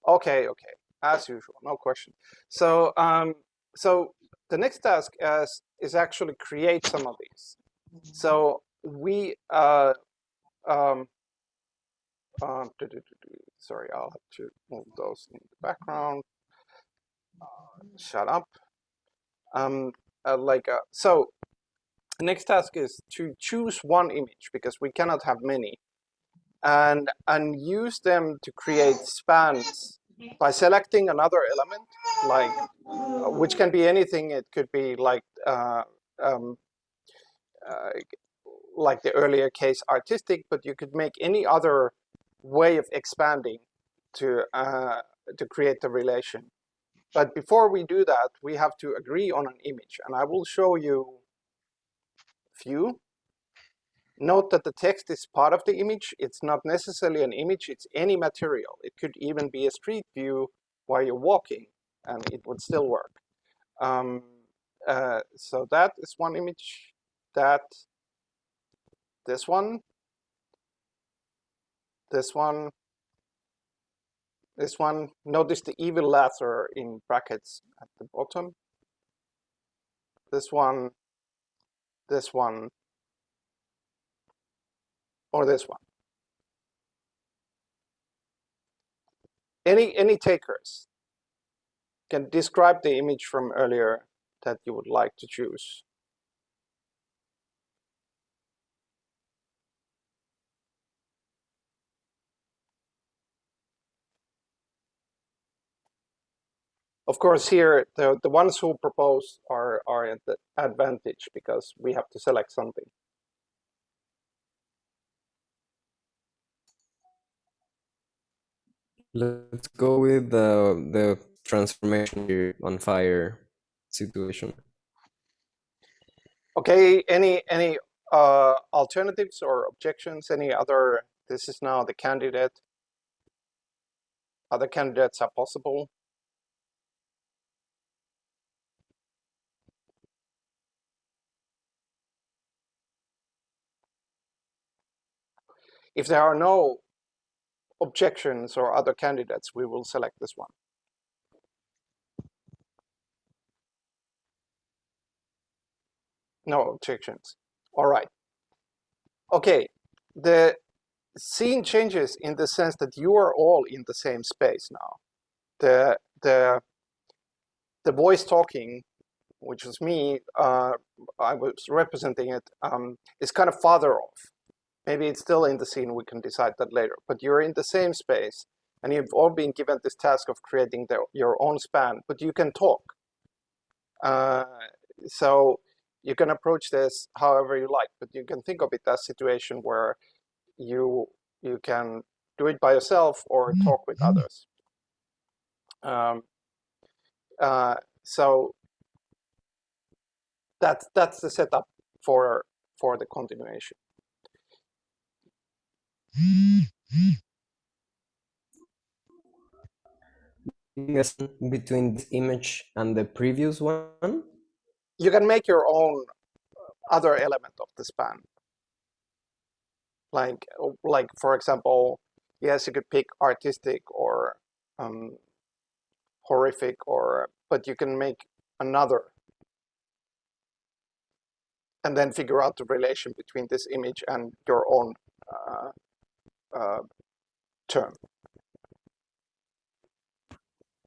Okay, as usual, no question. So, so the next task is actually create some of these. So we, sorry, I'll have to move those in the background. Shut up. So the next task is to choose one image, because we cannot have many, and use them to create spans by selecting another element, like which can be anything. It could be like the earlier case, artistic, but you could make any other way of expanding to create the relation. But before we do that, we have to agree on an image, and I will show you a few. Note that the text is part of the image. It's not necessarily an image, it's any material. It could even be a street view while you're walking, and it would still work. So that is one image. This one, this one, this one. Notice the evil laughter in brackets at the bottom. This one, or this one. Any takers can describe the image from earlier that you would like to choose. Of course, here the ones who propose are at the advantage because we have to select something. Let's go with the transformation on fire situation. Okay, any alternatives or objections? Any other? This is now the candidate. Other candidates are possible. If there are no objections or other candidates, we will select this one. No objections. All right. Okay, the scene changes in the sense that you are all in the same space now. The voice talking, which was me, I was representing it, is kind of farther off. Maybe it's still in the scene, we can decide that later, but you're in the same space and you've all been given this task of creating your own span, but you can talk. So you can approach this however you like, but you can think of it as a situation where you can do it by yourself or talk with others. So that's the setup for the continuation. Between this image and the previous one? You can make your own other element of the span. Like for example, yes, you could pick artistic or horrific, but you can make another and then figure out the relation between this image and your own term.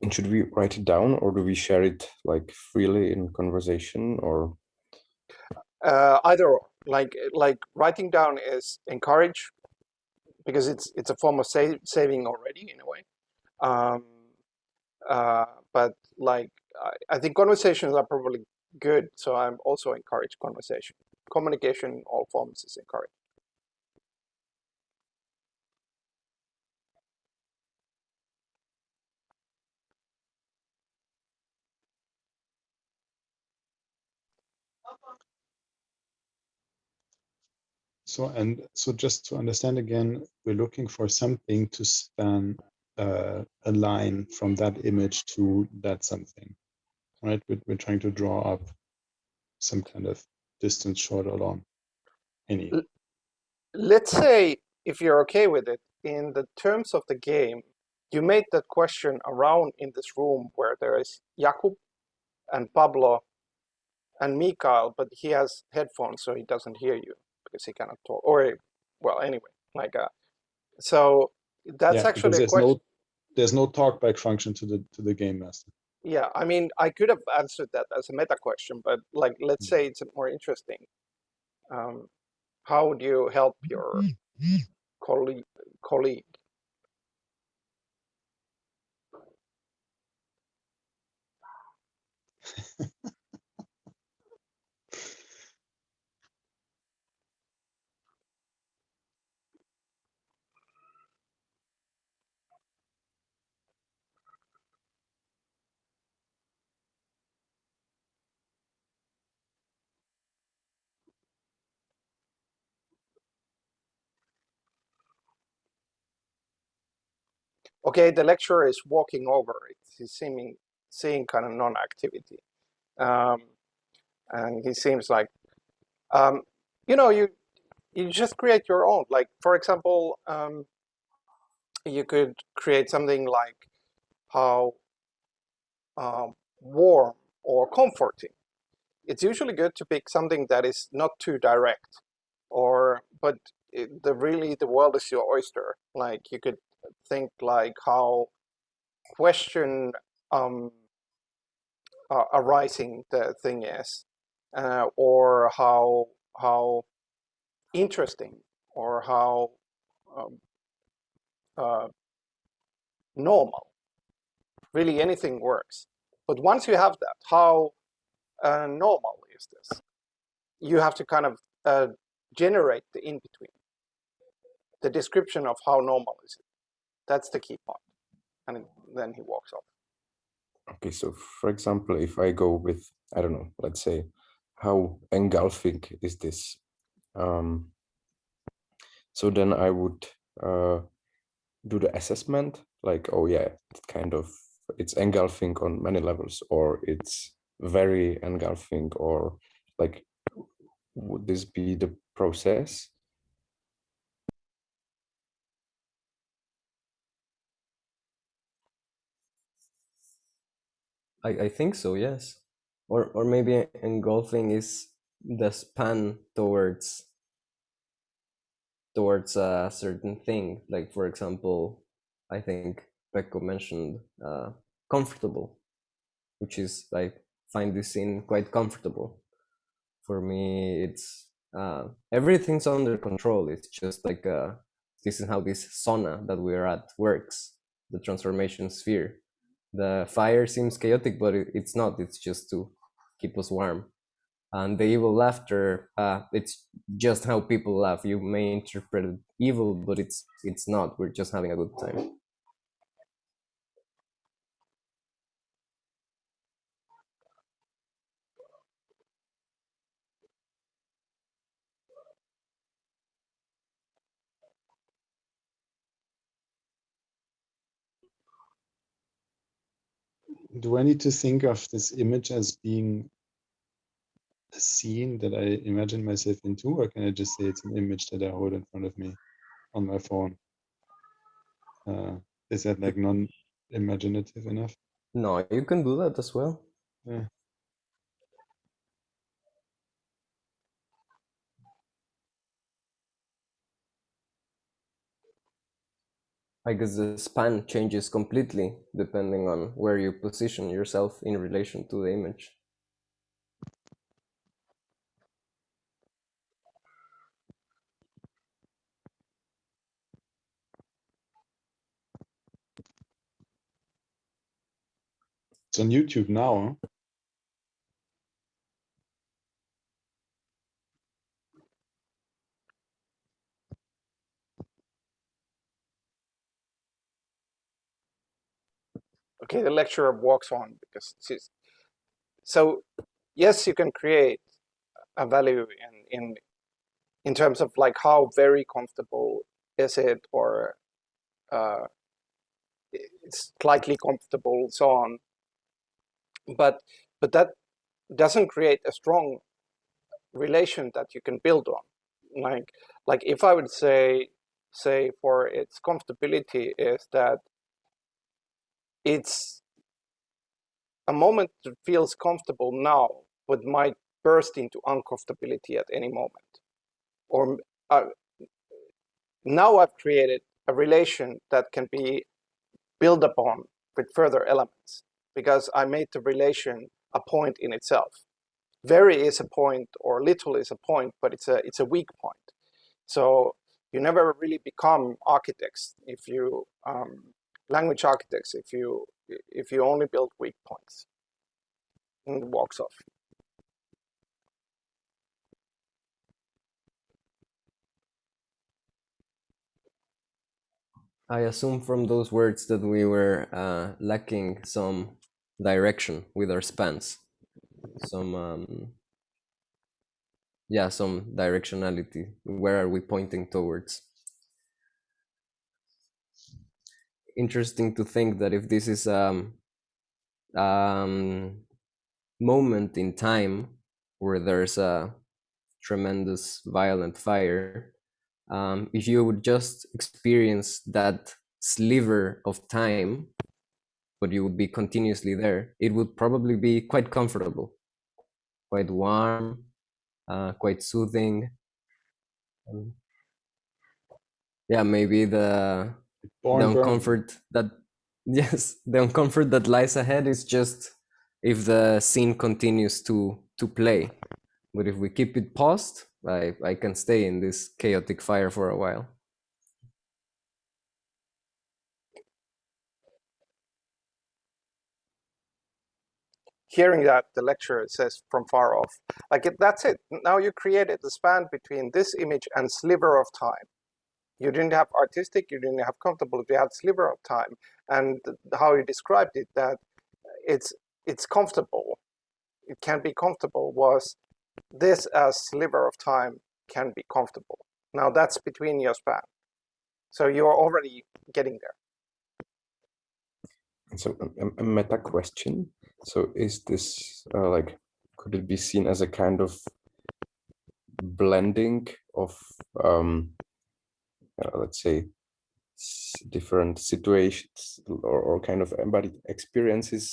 And should we write it down, or do we share it like freely in conversation, or? Either or. Like writing down is encouraged because it's a form of saving already in a way. But like I think conversations are probably good, so I'm also encourage conversation. Communication in all forms is encouraged. So just to understand again, we're looking for something to span a line from that image to that something, right? We're trying to draw up some kind of distance, short or long. Any. Let's say, if you're okay with it, in the terms of the game, you made that question around in this room where there is Jakub and Pablo and Mikael, but he has headphones, so he doesn't hear you because he cannot talk. Or, well, anyway, so that's actually a question. There's no talkback function to the game master. Yeah, I mean, I could have answered that as a meta question, but let's say it's more interesting. How would you help your colleague? Okay, the lecturer is walking over. He's seeing kind of non-activity, and he seems like, you just create your own. Like for example, you could create something like how warm or comforting. It's usually good to pick something that is not too direct, but the world is your oyster. Like you could think like how question arising the thing is, or how interesting, or how normal. Really, anything works. But once you have that, how normal is this? You have to kind of generate the in-between, the description of how normal is it. That's the key point. And then he walks off. Okay, so for example, if I go with, I don't know, let's say, how engulfing is this? So then I would do the assessment, like, oh yeah, it's engulfing on many levels, or it's very engulfing, or like, would this be the process? I think so, yes. Or maybe engulfing is the span towards a certain thing. Like, for example, I think Pekko mentioned comfortable, which is like, find this scene quite comfortable. For me, it's everything's under control. It's just like this is how this sauna that we're at works, the transformation sphere. The fire seems chaotic, but it's not. It's just to keep us warm. And the evil laughter, it's just how people laugh. You may interpret it evil, but it's not. We're just having a good time. Do I need to think of this image as being a scene that I imagine myself into, or can I just say it's an image that I hold in front of me on my phone? Is that like non-imaginative enough? No, you can do that as well. Yeah. I guess the span changes completely depending on where you position yourself in relation to the image. It's on YouTube now, huh? Okay, the lecturer walks on because so yes, you can create a value in terms of like how very comfortable is it, or it's slightly comfortable, so on. But that doesn't create a strong relation that you can build on. Like if I would say for its comfortability is that it's a moment that feels comfortable now, but might burst into uncomfortability at any moment. Or now I've created a relation that can be built upon with further elements because I made the relation a point in itself. Very is a point, or little is a point, but it's a weak point. So you never really become architects if you language architects if you only build weak points. And it walks off. I assume from those words that we were lacking some direction with our spans, some directionality. Where are we pointing towards? Interesting to think that if this is moment in time where there's a tremendous violent fire, if you would just experience that sliver of time, but you would be continuously there, it would probably be quite comfortable, quite warm, quite soothing. Yeah, maybe the uncomfort that the uncomfort that lies ahead is just if the scene continues to play. But if we keep it paused, I can stay in this chaotic fire for a while. hearing that the lecturer says from far off. Like that's it. Now you created the span between this image and sliver of time. You didn't have artistic, you didn't have comfortable, you had sliver of time. And how you described it, that it's comfortable. It can be comfortable was this as sliver of time can be comfortable. Now that's between your span. So you're already getting there. So a meta question. So is this like, could it be seen as a kind of blending of, let's say, different situations or kind of embodied experiences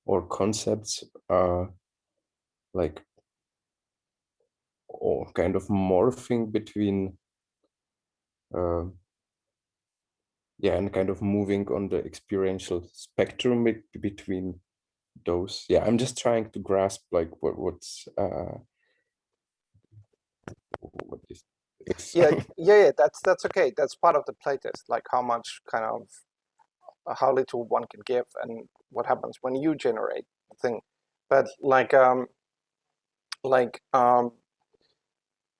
or concepts, like, or kind of morphing between, yeah, and kind of moving on the experiential spectrum between those. Yeah, I'm just trying to grasp like what's what is this? yeah, that's okay. That's part of the playtest, like how much kind of how little one can give and what happens when you generate the thing. But like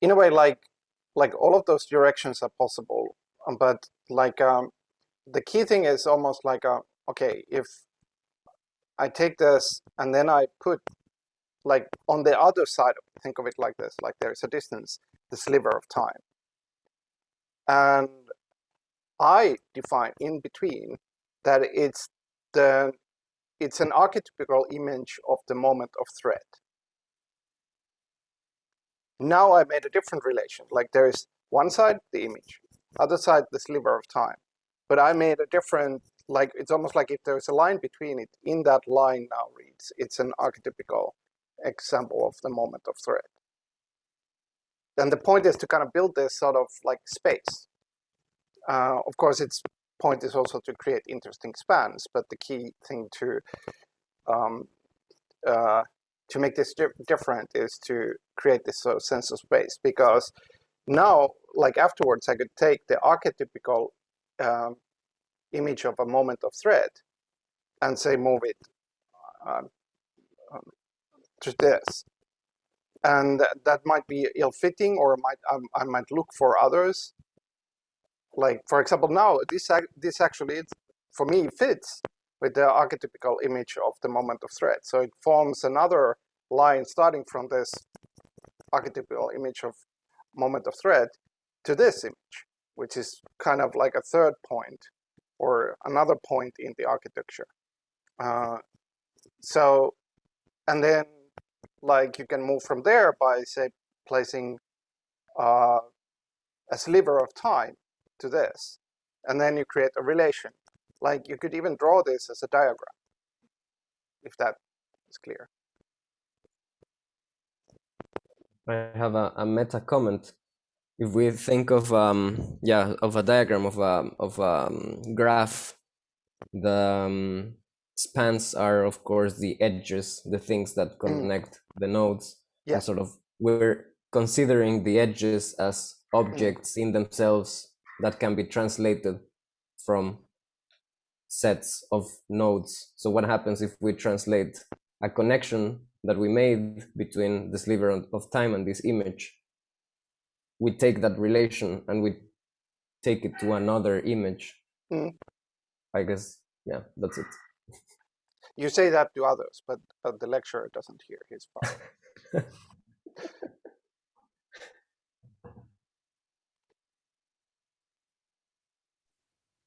in a way, like all of those directions are possible, but like the key thing is almost like okay, if I take this and then I put like on the other side, think of it like this, like there's a distance, the sliver of time, and I define in between that it's an archetypical image of the moment of thread. Now I made a different relation, like there is one side, the image, other side, the sliver of time. But I made a different, like it's almost like if there's a line between it, in that line now reads, it's an archetypical example of the moment of thread. And the point is to kind of build this sort of like space. Of course, its point is also to create interesting spans, but the key thing to make this different is to create this sort of sense of space, because now, like afterwards, I could take the archetypical image of a moment of thread and say move it to this, and that might be ill-fitting, or I might look for others. Like for example, now this actually for me fits with the archetypical image of the moment of thread. So it forms another line starting from this archetypical image of moment of thread to this image, which is kind of like a third point or another point in the architecture. So, and then like you can move from there by say placing a sliver of time to this, and then you create a relation. Like you could even draw this as a diagram, if that is clear. I have a meta comment. If we think of of a diagram of a graph, the spans are of course the edges, the things that connect the nodes, and sort of we're considering the edges as objects in themselves that can be translated from sets of nodes. So what happens if we translate a connection that we made between the sliver of time and this image? We take that relation and we take it to another image. I guess, yeah, that's it. You say that to others, but the lecturer doesn't hear his part.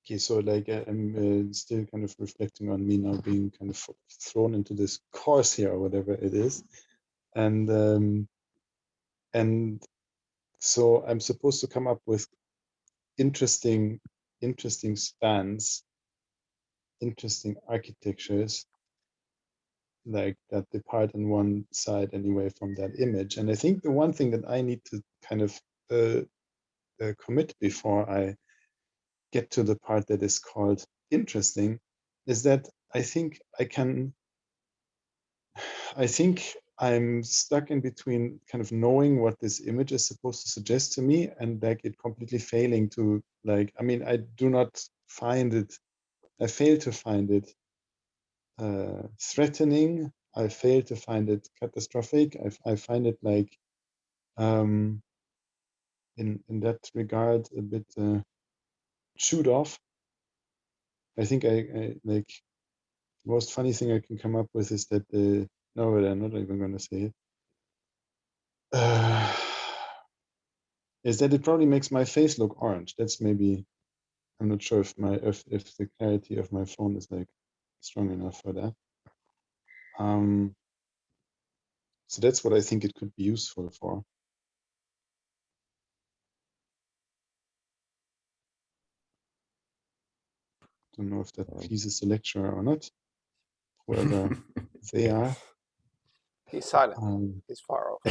Okay, so like I'm still kind of reflecting on me now being kind of thrown into this course here or whatever it is, and so I'm supposed to come up with interesting spans, interesting architectures, like that depart on one side anyway from that image. And I think the one thing that I need to kind of commit before I get to the part that is called interesting is that I think I'm stuck in between kind of knowing what this image is supposed to suggest to me and like it completely failing to like, I mean, I do not find it, I fail to find it threatening I fail to find it catastrophic. I find it like in that regard a bit chewed off. I think I like the most funny thing I can come up with is that no, but I'm not even going to say it. Is that it probably makes my face look orange. That's maybe, I'm not sure if if the clarity of my phone is like strong enough for that. So that's what I think it could be useful for. Don't know if that pleases the lecturer or not, whoever they are. He's silent. He's far off.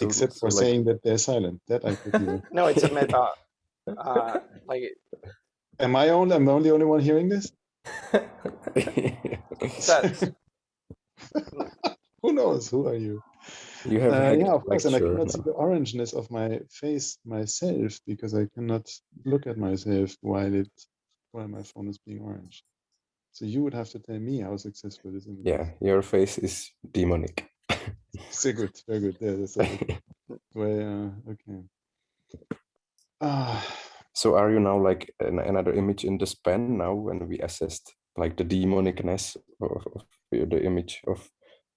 Except for like, saying that they're silent. That I could hear. No, it's a meta. Like, I'm the only one hearing this? sense. Who knows? Who are you? you have Yeah, of course, and I cannot now. see the orangeness of my face myself because I cannot look at myself while my phone is being orange. So you would have to tell me how successful this image is. Yeah, your face is demonic. So good, very good. Yeah, that's okay. Well, okay. So are you now like another image in the span now when we assessed like the demonicness of the image of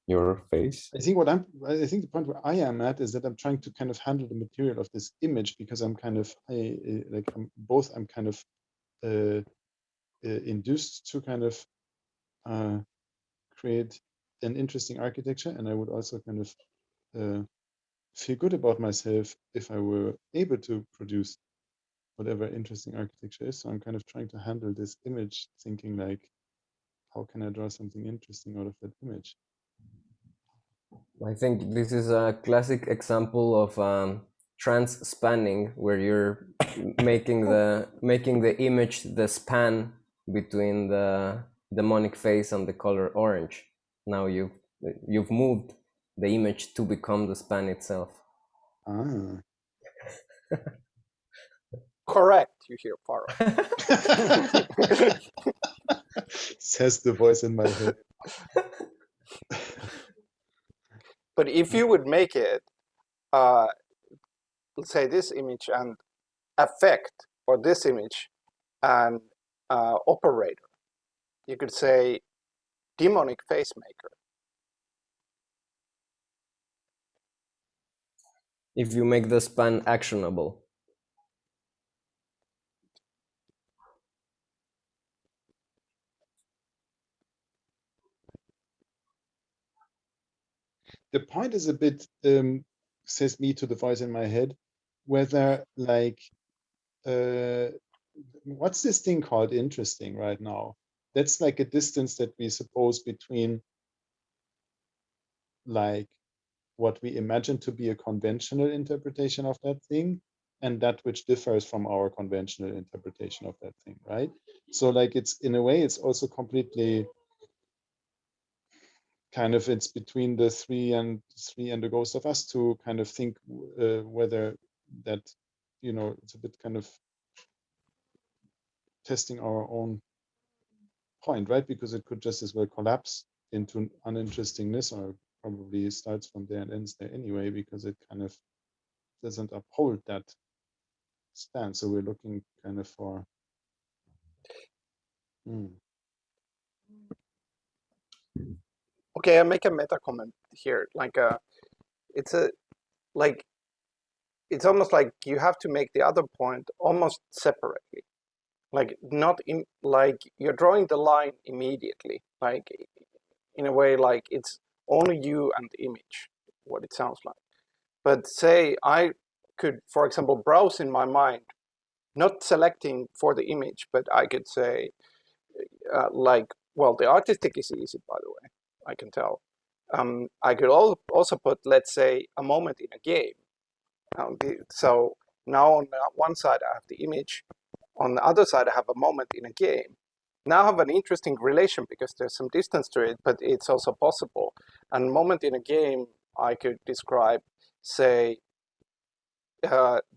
your face? I think the point where I am at is that I'm trying to kind of handle the material of this image because I'm kind of I'm kind of induced to kind of create an interesting architecture, and I would also kind of feel good about myself if I were able to produce whatever interesting architecture is. So I'm kind of trying to handle this image, thinking like, how can I draw something interesting out of that image? I think this is a classic example of trans spanning, where you're making the image the span between the demonic face and the color orange. Now you've moved the image to become the span itself. Ah. Correct, you hear far off. Says the voice in my head. But if you would make it, let's say this image and effect, or this image and operator, you could say demonic face maker. If you make the span actionable. The point is a bit, says me to the voice in my head, whether like, what's this thing called interesting right now? That's like a distance that we suppose between like what we imagine to be a conventional interpretation of that thing and that which differs from our conventional interpretation of that thing, right? So like it's, in a way, it's also completely kind of, it's between the three and the Ghost of Us to kind of think whether that, you know, it's a bit kind of testing our own point, right? Because it could just as well collapse into uninterestingness, or probably starts from there and ends there anyway, because it kind of doesn't uphold that stance. So we're looking kind of for Okay, I make a meta comment here. Like it's almost like you have to make the other point almost separately. Like not in, like you're drawing the line immediately. Like in a way, like it's only you and the image, what it sounds like. But say I could, for example, browse in my mind, not selecting for the image, but I could say like, well, the artistic is easy, by the way, I can tell. I could also put, let's say, a moment in a game. So now on one side I have the image, on the other side I have a moment in a game. Now I have an interesting relation because there's some distance to it, but it's also possible. And moment in a game, I could describe, say, the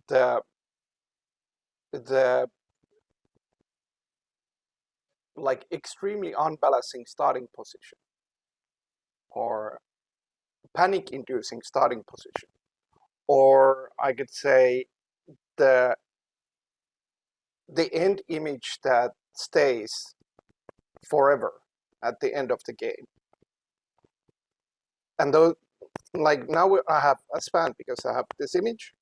like extremely unbalancing starting position. or panic-inducing starting position. Or I could say the end image that stays forever at the end of the game. And those, like now I have a span because I have this image,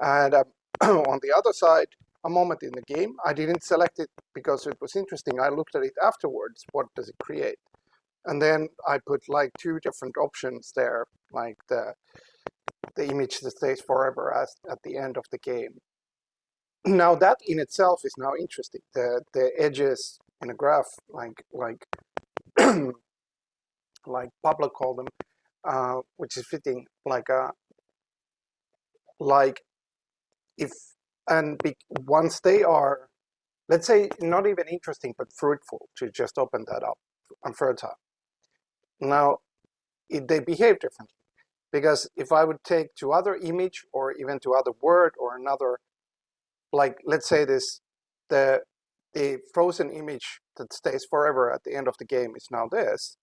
and on the other side, a moment in the game. I didn't select it because it was interesting. I looked at it afterwards. What does it create? And then I put like two different options there, like the image that stays forever as at the end of the game. Now that in itself is now interesting. The edges in a graph, like like Pablo called them, which is fitting, like if and once they are, let's say, not even interesting but fruitful, to just open that up, and fertile. Now they behave differently, because if I would take to other image or even to other word or another, like let's say this, the frozen image that stays forever at the end of the game is now this,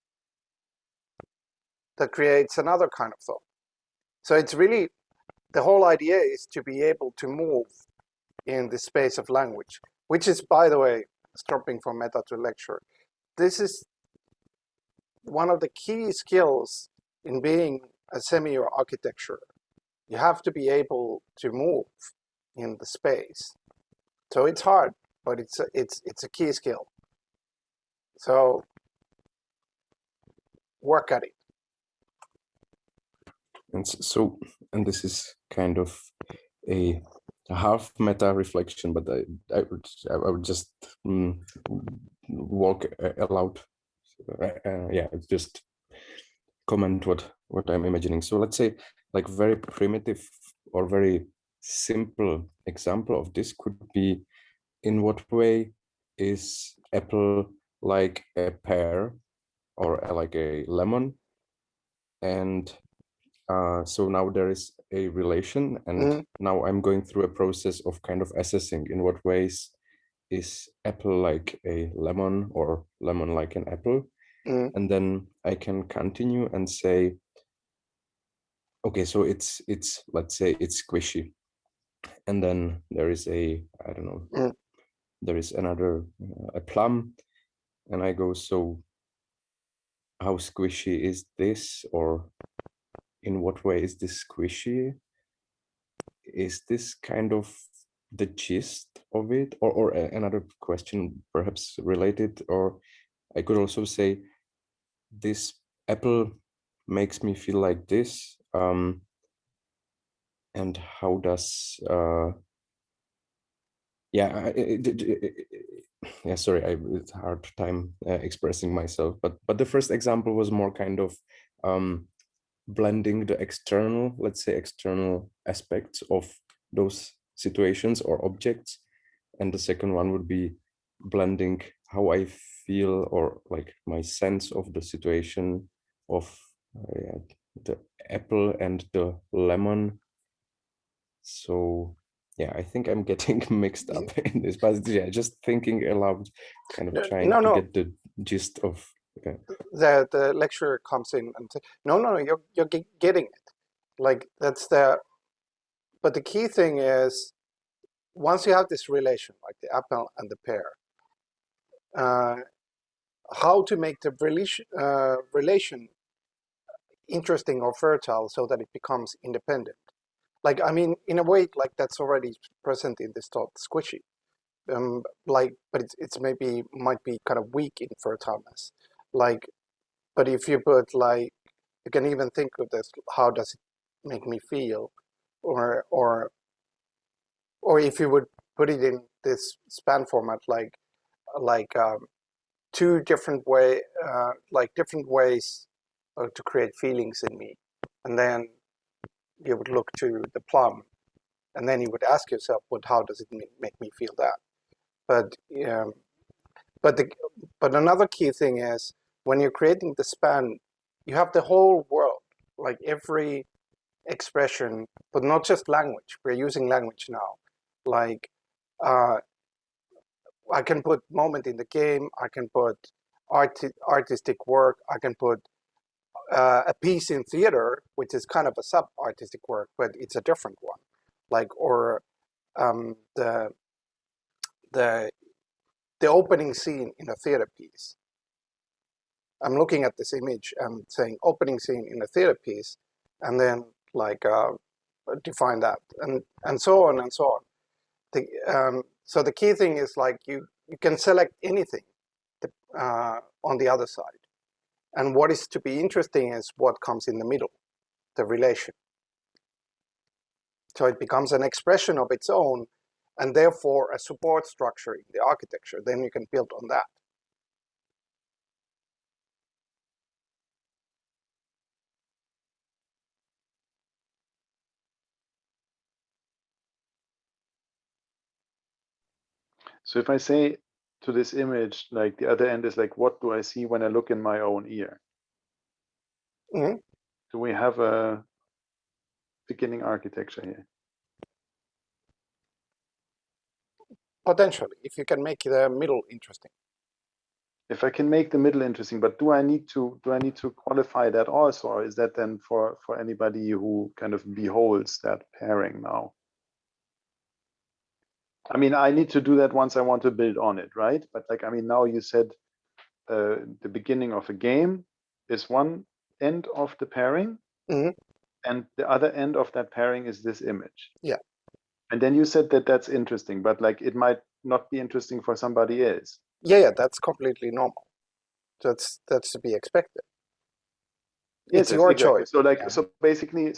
that creates another kind of thought. So it's really, the whole idea is to be able to move in the space of language, which is, by the way, stopping from meta to lecture. This is one of the key skills in being a semi or architecture. You have to be able to move in the space. So it's hard, but it's a key skill. So work at it. And so, and this is kind of a half meta reflection, but I would just walk aloud. Yeah, just comment what I'm imagining. So let's say, like, very primitive or very simple example of this could be, in what way is apple like a pear or like a lemon? And so now there is a relation, and now I'm going through a process of kind of assessing in what ways is apple like a lemon or lemon like an apple. And then I can continue and say, okay, so it's let's say it's squishy. And then there is a, I don't know, there is another, a plum, and I go, so how squishy is this, or in what way is this squishy? Is this kind of the gist of it? Or another question perhaps related, or I could also say, this apple makes me feel like this, and how does yeah yeah, sorry, it's hard time expressing myself, but the first example was more kind of blending the external, let's say, external aspects of those situations or objects, and the second one would be blending how I feel, or like my sense of the situation of the apple and the lemon. So yeah, I think I'm getting mixed up in this, but yeah, just thinking aloud, kind of trying to get the gist of the lecturer comes in and says, no, you're getting it. Like that's but the key thing is, once you have this relation, like the apple and the pear, how to make the relation interesting or fertile so that it becomes independent. Like, I mean, in a way, like that's already present in this thought, squishy. Like, but it's maybe might be kind of weak in fertileness. Like, but if you put like, you can even think of this: how does it make me feel, or if you would put it in this span format, like two different different ways to create feelings in me, and then you would look to the plum, and then you would ask yourself, "What? How does it make me feel that?" But but another key thing is, when you're creating the span, you have the whole world, like every expression, but not just language. We're using language now. Like I can put moment in the game. I can put artistic work. I can put a piece in theater, which is kind of a sub-artistic work, but it's a different one. Like, or the opening scene in a theater piece. I'm looking at this image and saying opening scene in a theater piece, and then like define that, and so on and so on. So the key thing is like you can select anything on the other side. And what is to be interesting is what comes in the middle, the relation. So it becomes an expression of its own, and therefore a support structure in the architecture. Then you can build on that. So if I say to this image, like the other end is like, what do I see when I look in my own ear? Mm-hmm. Do we have a beginning architecture here? Potentially, if you can make the middle interesting. If I can make the middle interesting, but do I need to qualify that also, or is that then for anybody who kind of beholds that pairing now? I mean, I need to do that once I want to build on it, right? But like, I mean, now you said the beginning of a game is one end of the pairing, Mm-hmm. and the other end of that pairing is this image. Yeah. And then you said that that's interesting, but like it might not be interesting for somebody else. Yeah, that's completely normal. That's to be expected. Yes, It's your exactly. choice. So like, Yeah. so basically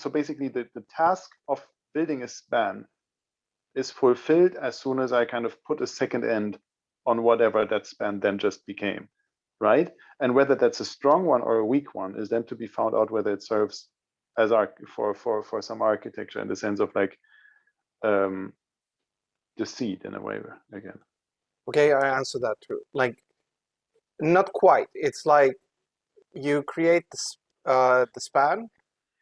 the task of building a span is fulfilled as soon as I kind of put a second end on whatever that span then just became, right? And whether that's a strong one or a weak one is then to be found out whether it serves as for some architecture in the sense of like the seed in a way again. Okay, I answer that too. Like, not quite. It's like you create the span,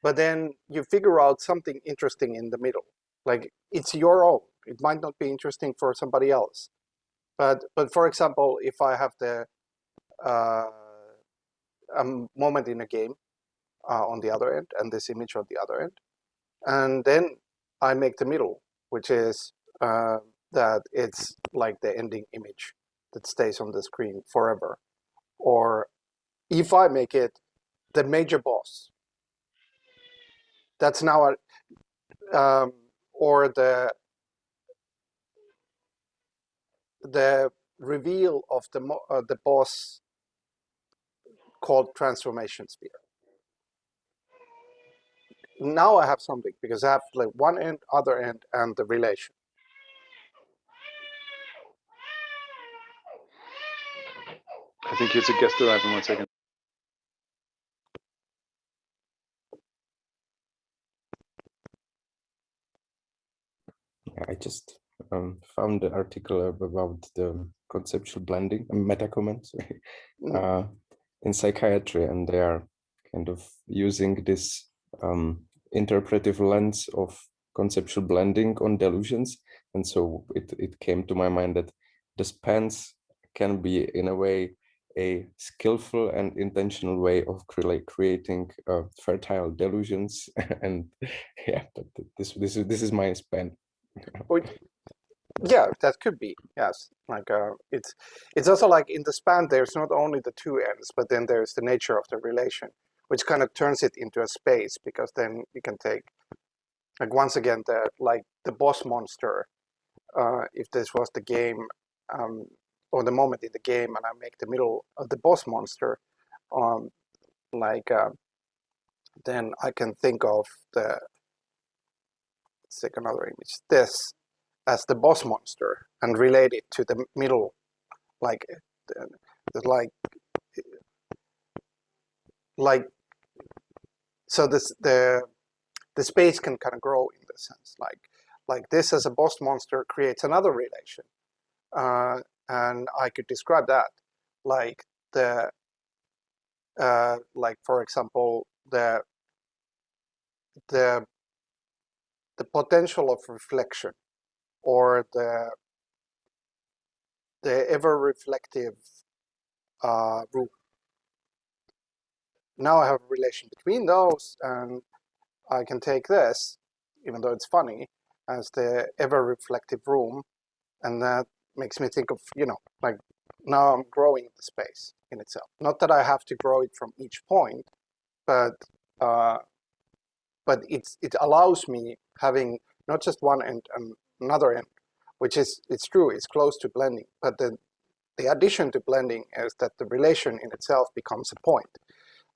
but then you figure out something interesting in the middle. Like it's your own. It might not be interesting for somebody else. But for example, if I have the a moment in a game on the other end and this image on the other end, and then I make the middle, which is that it's like the ending image that stays on the screen forever. Or if I make it the major boss, that's now or the reveal of the boss called transformation sphere. Now I have something because I have like one end, other end, and the relation. I think it's a guest arrival in 1 second. I just found the article about the conceptual blending, meta comment, in psychiatry, and they are kind of using this interpretive lens of conceptual blending on delusions. And so it came to my mind that the spans can be, in a way, a skillful and intentional way of creating fertile delusions. And yeah, but this is my span. Yeah, that could be, yes. Like it's also like in the span there's not only the two ends, but then there's the nature of the relation, which kind of turns it into a space, because then you can take, like, once again, the boss monster, if this was the game, or the moment in the game, and I make the middle of the boss monster, like then I can think of let's take another image, this as the boss monster and relate it to the middle, like like so this the space can kind of grow in this sense, like this as a boss monster creates another relation, and I could describe that like like for example the potential of reflection, or the ever reflective room. now I have a relation between those, and I can take this, even though it's funny, as the ever-reflective room, and that makes me think of, like now I'm growing the space in itself. Not that I have to grow it from each point, but it allows me having not just one end and another end, which is, it's true, it's close to blending, but the addition to blending is that the relation in itself becomes a point.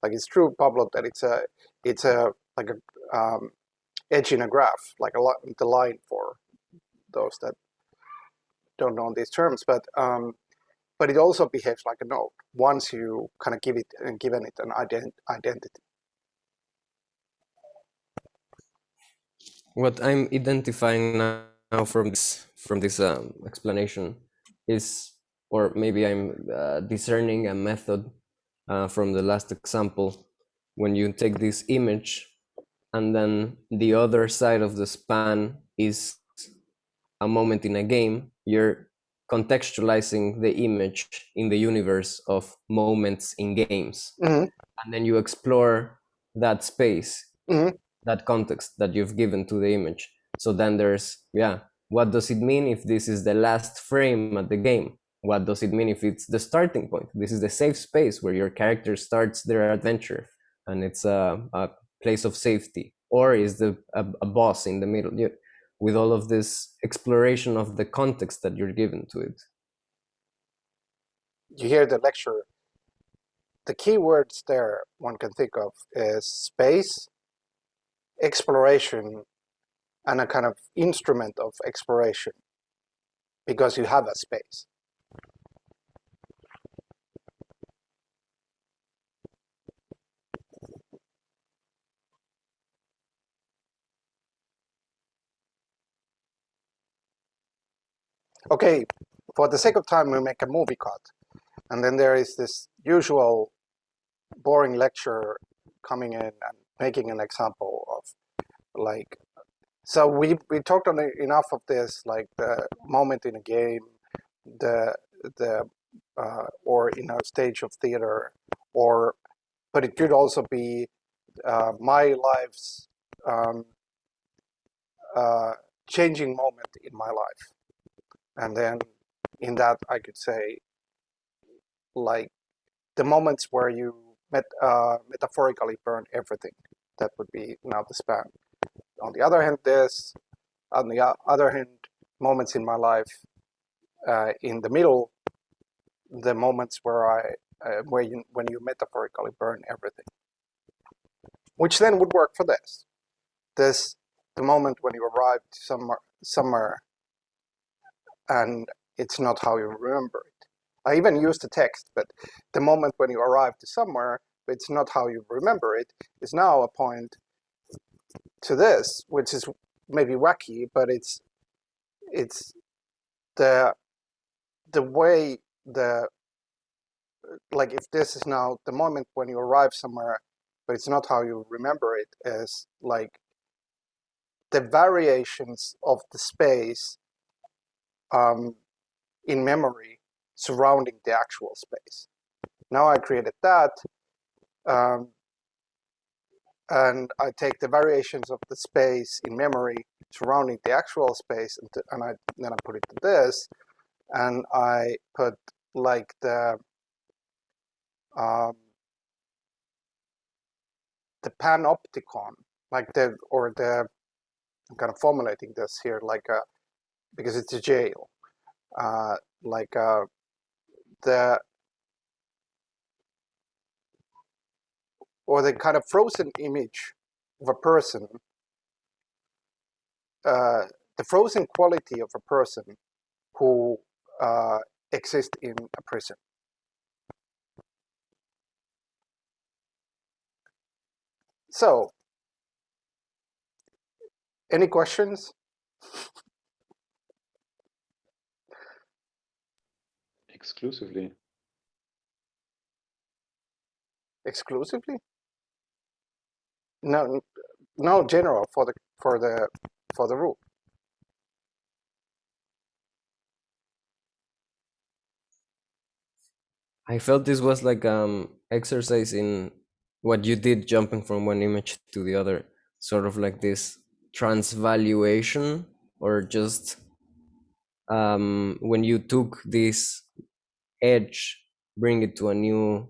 Like it's true, Pablo, that it's a like a edge in a graph, like the line for those that don't know these terms, but it also behaves like a node once you kind of given it an identity. What I'm identifying now from this explanation is, or maybe I'm discerning a method from the last example. When you take this image and then the other side of the span is a moment in a game, you're contextualizing the image in the universe of moments in games. Mm-hmm. And then you explore that space, Mm-hmm. that context that you've given to the image. So then there's, what does it mean if this is the last frame at the game? What does it mean if it's the starting point? This is the safe space where your character starts their adventure, and it's a place of safety. Or is a boss in the middle? With all of this exploration of the context that you're given to it. You hear the lecture. The key words there one can think of is space, exploration, and a kind of instrument of exploration, because you have a space. Okay, for the sake of time, we make a movie cut. And then there is this usual boring lecture coming in and making an example of, like, so we talked on enough of this, like the moment in a game, the or in a stage of theater, but it could also be my life's changing moment in my life. And then in that, I could say, like, the moments where you metaphorically burn everything. That would be now the span. On the other hand, on the other hand, moments in my life, in the middle, the moments where when you metaphorically burn everything, which then would work for this. The moment when you arrive somewhere, and it's not how you remember it. I even used the text, but the moment when you arrive to somewhere, but it's not how you remember it, is now a point to this, which is maybe wacky, but it's the way like, if this is now the moment when you arrive somewhere, but it's not how you remember it, is like the variations of the space in memory surrounding the actual space. Now I created that, and I take the variations of the space in memory surrounding the actual space, and then I put it to this, and I put like the panopticon, like I'm kind of formulating this here, like because it's a jail, like the kind of frozen image of a person, the frozen quality of a person who exists in a prison. So, any questions? Exclusively. Exclusively? No, no, general for the rule. I felt this was like exercise in what you did jumping from one image to the other, sort of like this transvaluation, or just when you took this edge, bring it to a new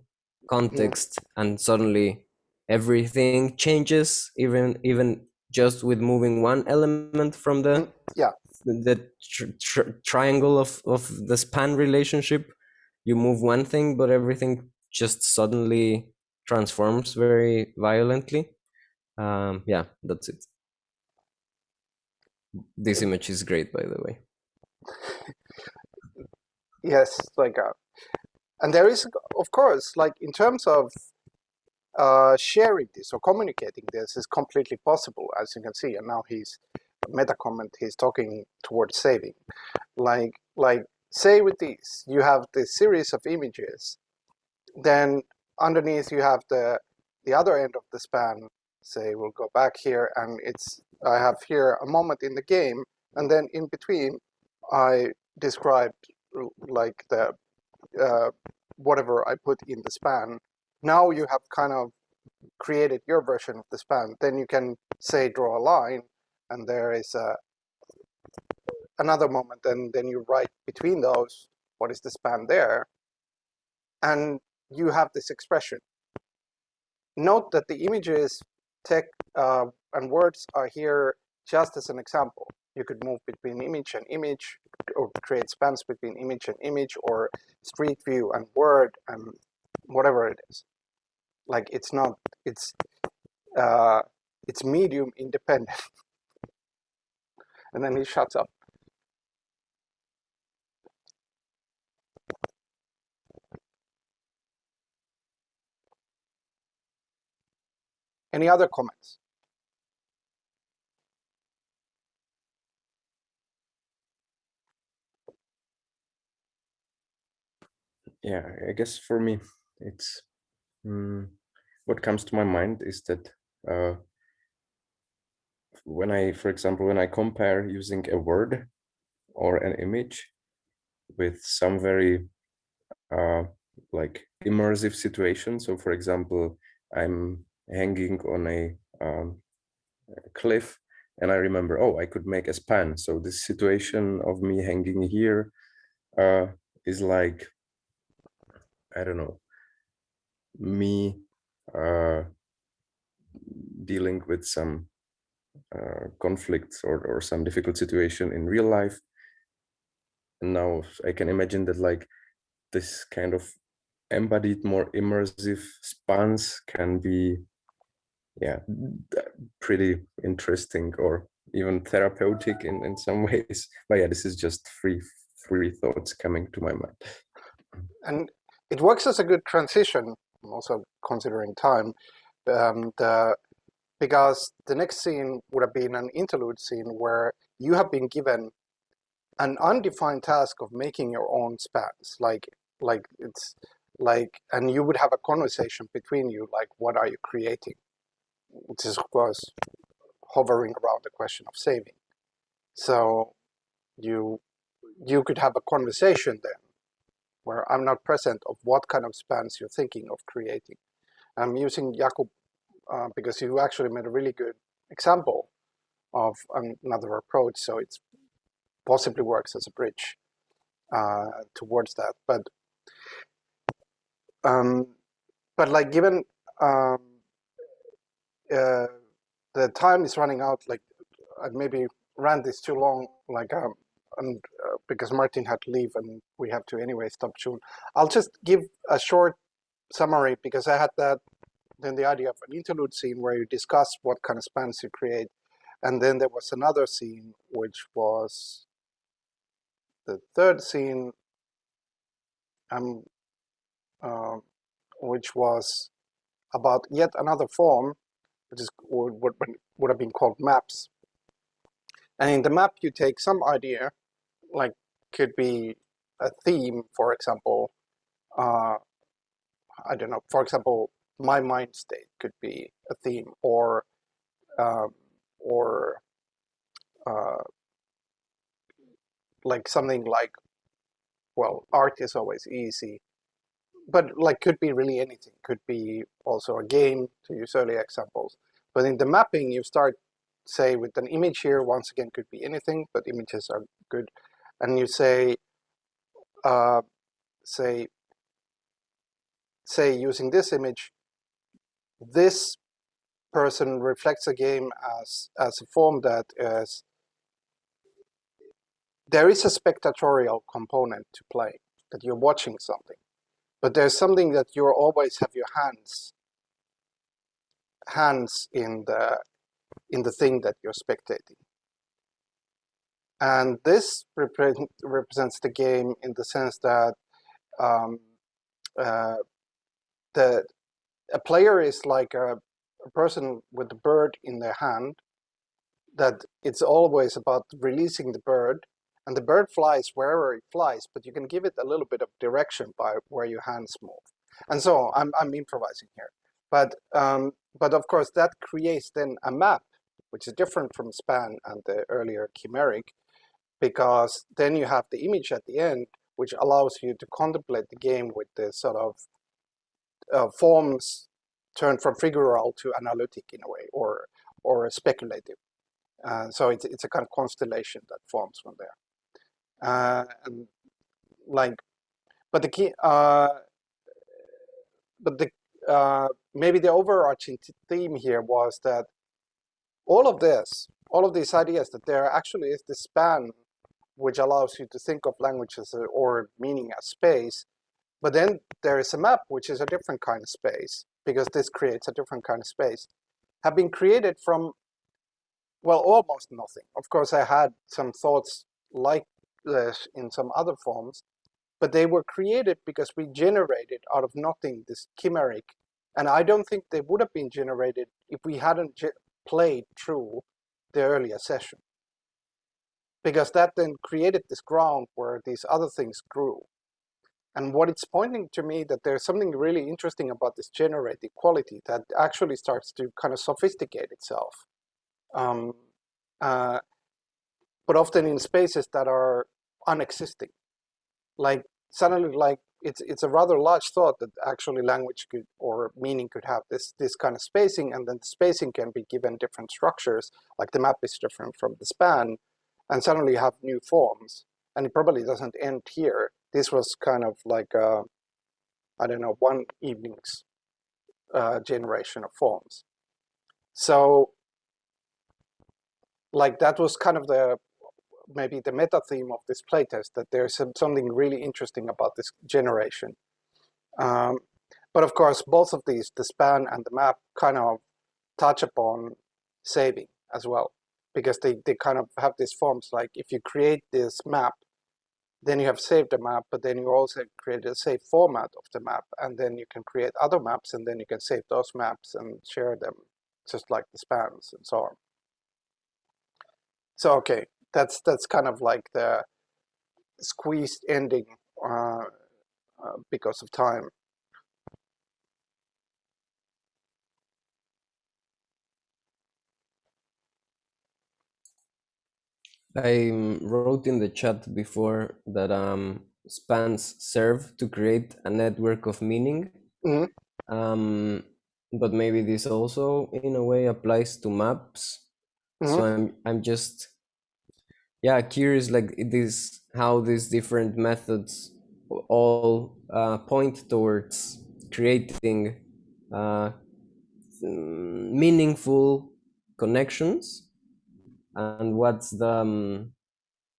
context, and suddenly everything changes, even just with moving one element from the Yeah. triangle of the span relationship. You move one thing, but everything just suddenly transforms very violently. Yeah, that's it. This image is great, by the way. Yes, like, and there is, of course, like in terms of sharing this or communicating this is completely possible, as you can see. And now he's meta comment. He's talking towards saving. Like say with these, you have this series of images. Then underneath you have the other end of the span. Say we'll go back here, and I have here a moment in the game, and then in between, I described like the whatever I put in the span. Now you have kind of created your version of the span. Then you can say draw a line, and there is another moment, and then you write between those what is the span there, and you have this expression. Note that the images, text, and words are here just as an example. You could move between image and image, or create spans between image and image, or street view and word, and whatever it is. Like it's not, it's medium independent. And then he shuts up. Any other comments? Yeah, I guess for me, it's what comes to my mind is that for example, when I compare using a word or an image with some very like immersive situation. So for example, I'm hanging on a cliff, and I remember, oh, I could make a span. So this situation of me hanging here is like, I don't know, me dealing with some conflicts or some difficult situation in real life. And now I can imagine that like this kind of embodied, more immersive spans can be, yeah, pretty interesting or even therapeutic in some ways. But yeah, this is just three thoughts coming to my mind. And it works as a good transition, also considering time, because the next scene would have been an interlude scene where you have been given an undefined task of making your own spans. Like it's like, and you would have a conversation between you, like, what are you creating? Which is, of course, hovering around the question of saving. So you could have a conversation then where I'm not present of what kind of spans you're thinking of creating. I'm using Jakub because you actually made a really good example of another approach, so it possibly works as a bridge towards that. But like, given the time is running out, like I maybe ran this too long, like and because Martin had to leave and we have to anyway stop soon. I'll just give a short summary because I had then the idea of an interlude scene where you discuss what kind of spans you create, and then there was another scene which was the third scene, which was about yet another form, which is what would have been called maps. And in the map, you take some idea, like could be a theme, for example. I don't know. For example, my mind state could be a theme, or uh, like something like, well, art is always easy. but like could be really anything. Could be also a game, to use earlier examples. But in the mapping, you start, say, with an image here. Once again, could be anything, but images are good. And you say, say using this image, this person reflects a game as a form that is, there is a spectatorial component to play, that you're watching something, but there's something that you always have your hands in the thing that you're spectating. And this represents the game in the sense that a player is like a person with a bird in their hand, that it's always about releasing the bird, and the bird flies wherever it flies, but you can give it a little bit of direction by where your hands move. And so I'm improvising here. But of course that creates then a map, which is different from span and the earlier chimeric, because then you have the image at the end, which allows you to contemplate the game with the sort of forms turned from figural to analytic in a way, or speculative. So it's a kind of constellation that forms from there. And like, but the key, maybe the overarching theme here was that all of these ideas, that there actually is this span which allows you to think of language as or meaning as space, but then there is a map which is a different kind of space, because this creates a different kind of space, have been created from, well, almost nothing. Of course, I had some thoughts like this in some other forms, but they were created because we generated out of nothing this chimeric, and I don't think they would have been generated if we hadn't played through the earlier session, because that then created this ground where these other things grew. And what it's pointing to me, that there's something really interesting about this generative quality that actually starts to kind of sophisticate itself. But often in spaces that are unexisting. Like suddenly, like it's a rather large thought that actually language could, or meaning could have this kind of spacing, and then the spacing can be given different structures, like the map is different from the span, and suddenly you have new forms. And it probably doesn't end here. This was kind of like I don't know, one evening's generation of forms. So like that was kind of maybe the meta theme of this playtest, that there's something really interesting about this generation. But of course, both of these, the span and the map, kind of touch upon saving as well, because they kind of have these forms, like if you create this map, then you have saved the map, but then you also create a saved format of the map, and then you can create other maps, and then you can save those maps and share them, just like the spans and so on. So okay, that's kind of like the squeezed ending because of time. I wrote in the chat before that spans serve to create a network of meaning. Mm-hmm. But maybe this also in a way applies to maps. Mm-hmm. So I'm just curious, like how these different methods all point towards creating meaningful connections, and what's the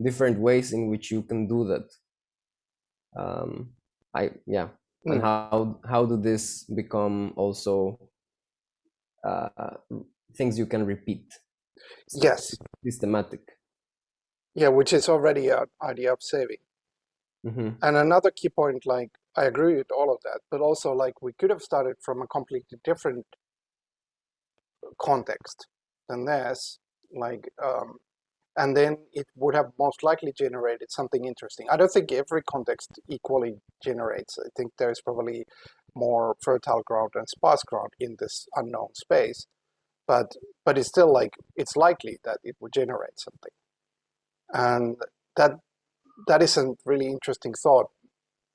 different ways in which you can do that. And how do this become also things you can repeat? So yes, systematic. Yeah, which is already an idea of saving. Mm-hmm. And another key point, like I agree with all of that, but also like we could have started from a completely different context than this, like and then it would have most likely generated something interesting. I don't think every context equally generates. I think there's probably more fertile ground and sparse ground in this unknown space, but it's still like it's likely that it would generate something. And that is a really interesting thought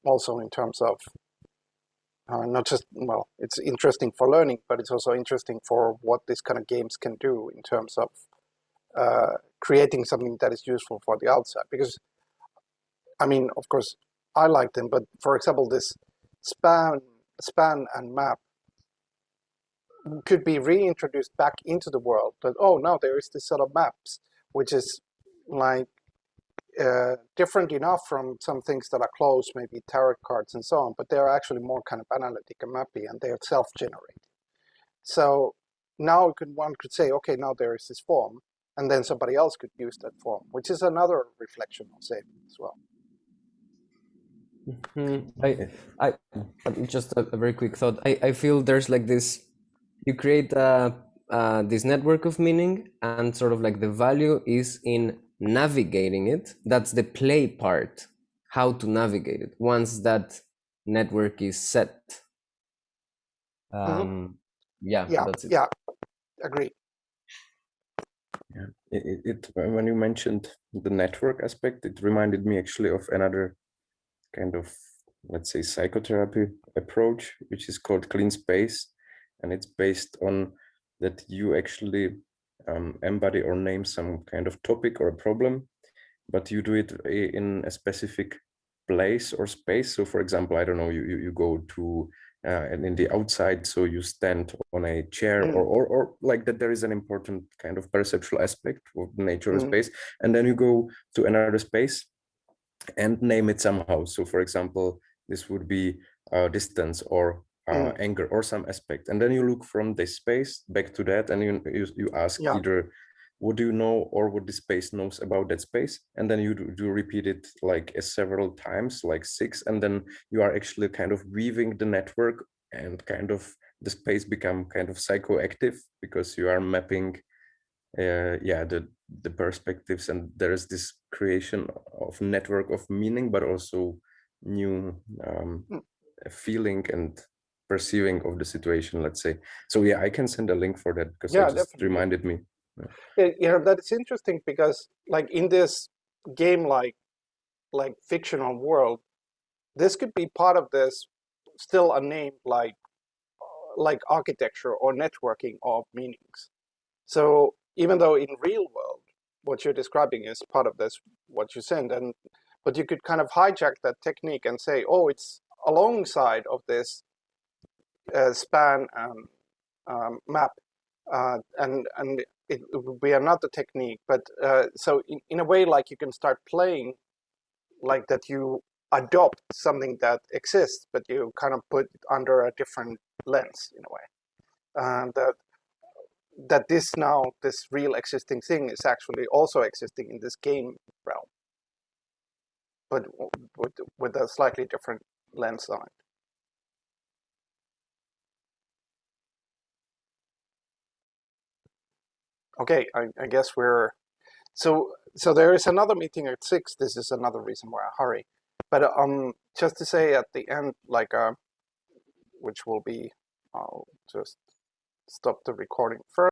also in terms of Not just, well, it's interesting for learning, but it's also interesting for what this kind of games can do in terms of creating something that is useful for the outside. Because, I mean, of course, I like them, but for example, this span and map could be reintroduced back into the world. That, oh, now there is this sort of maps, which is like different enough from some things that are closed, maybe tarot cards and so on, but they're actually more kind of analytic and mappy, and they're self-generated. So now one could say, okay, now there is this form, and then somebody else could use that form, which is another reflection of saving as well. I just a very quick thought. I feel there's like this, you create this network of meaning, and sort of like the value is in navigating it. That's the play part, how to navigate it once that network is set. Yeah, that's it. Yeah, agree. Yeah, when you mentioned the network aspect, it reminded me actually of another kind of, let's say, psychotherapy approach, which is called clean space, and it's based on that you actually embody or name some kind of topic or a problem, but you do it in a specific place or space. So, for example, I don't know, you go to and in the outside, so you stand on a chair, or like that. There is an important kind of perceptual aspect of the nature of space, and then you go to another space and name it somehow. So, for example, this would be distance or anger or some aspect, and then you look from this space back to that, and you ask either what do you know or what the space knows about that space, and then you do repeat it like several times, like 6, and then you are actually kind of weaving the network, and kind of the space become kind of psychoactive because you are mapping the perspectives, and there is this creation of network of meaning, but also new feeling and perceiving of the situation, let's say. So yeah, I can send a link for that, because it just definitely reminded me. that is interesting, because like in this game like fictional world, this could be part of this still unnamed like architecture or networking of meanings. So even though in real world what you're describing is part of this, what you send, but you could kind of hijack that technique and say, oh, it's alongside of this span map, and we are not the technique, but so in a way, like you can start playing like that, you adopt something that exists, but you kind of put it under a different lens in a way, and that this real existing thing is actually also existing in this game realm, but with a slightly different lens on it. Okay, I guess we're so there is another meeting at 6. This is another reason why I hurry. But just to say at the end, like which will be, I'll just stop the recording first.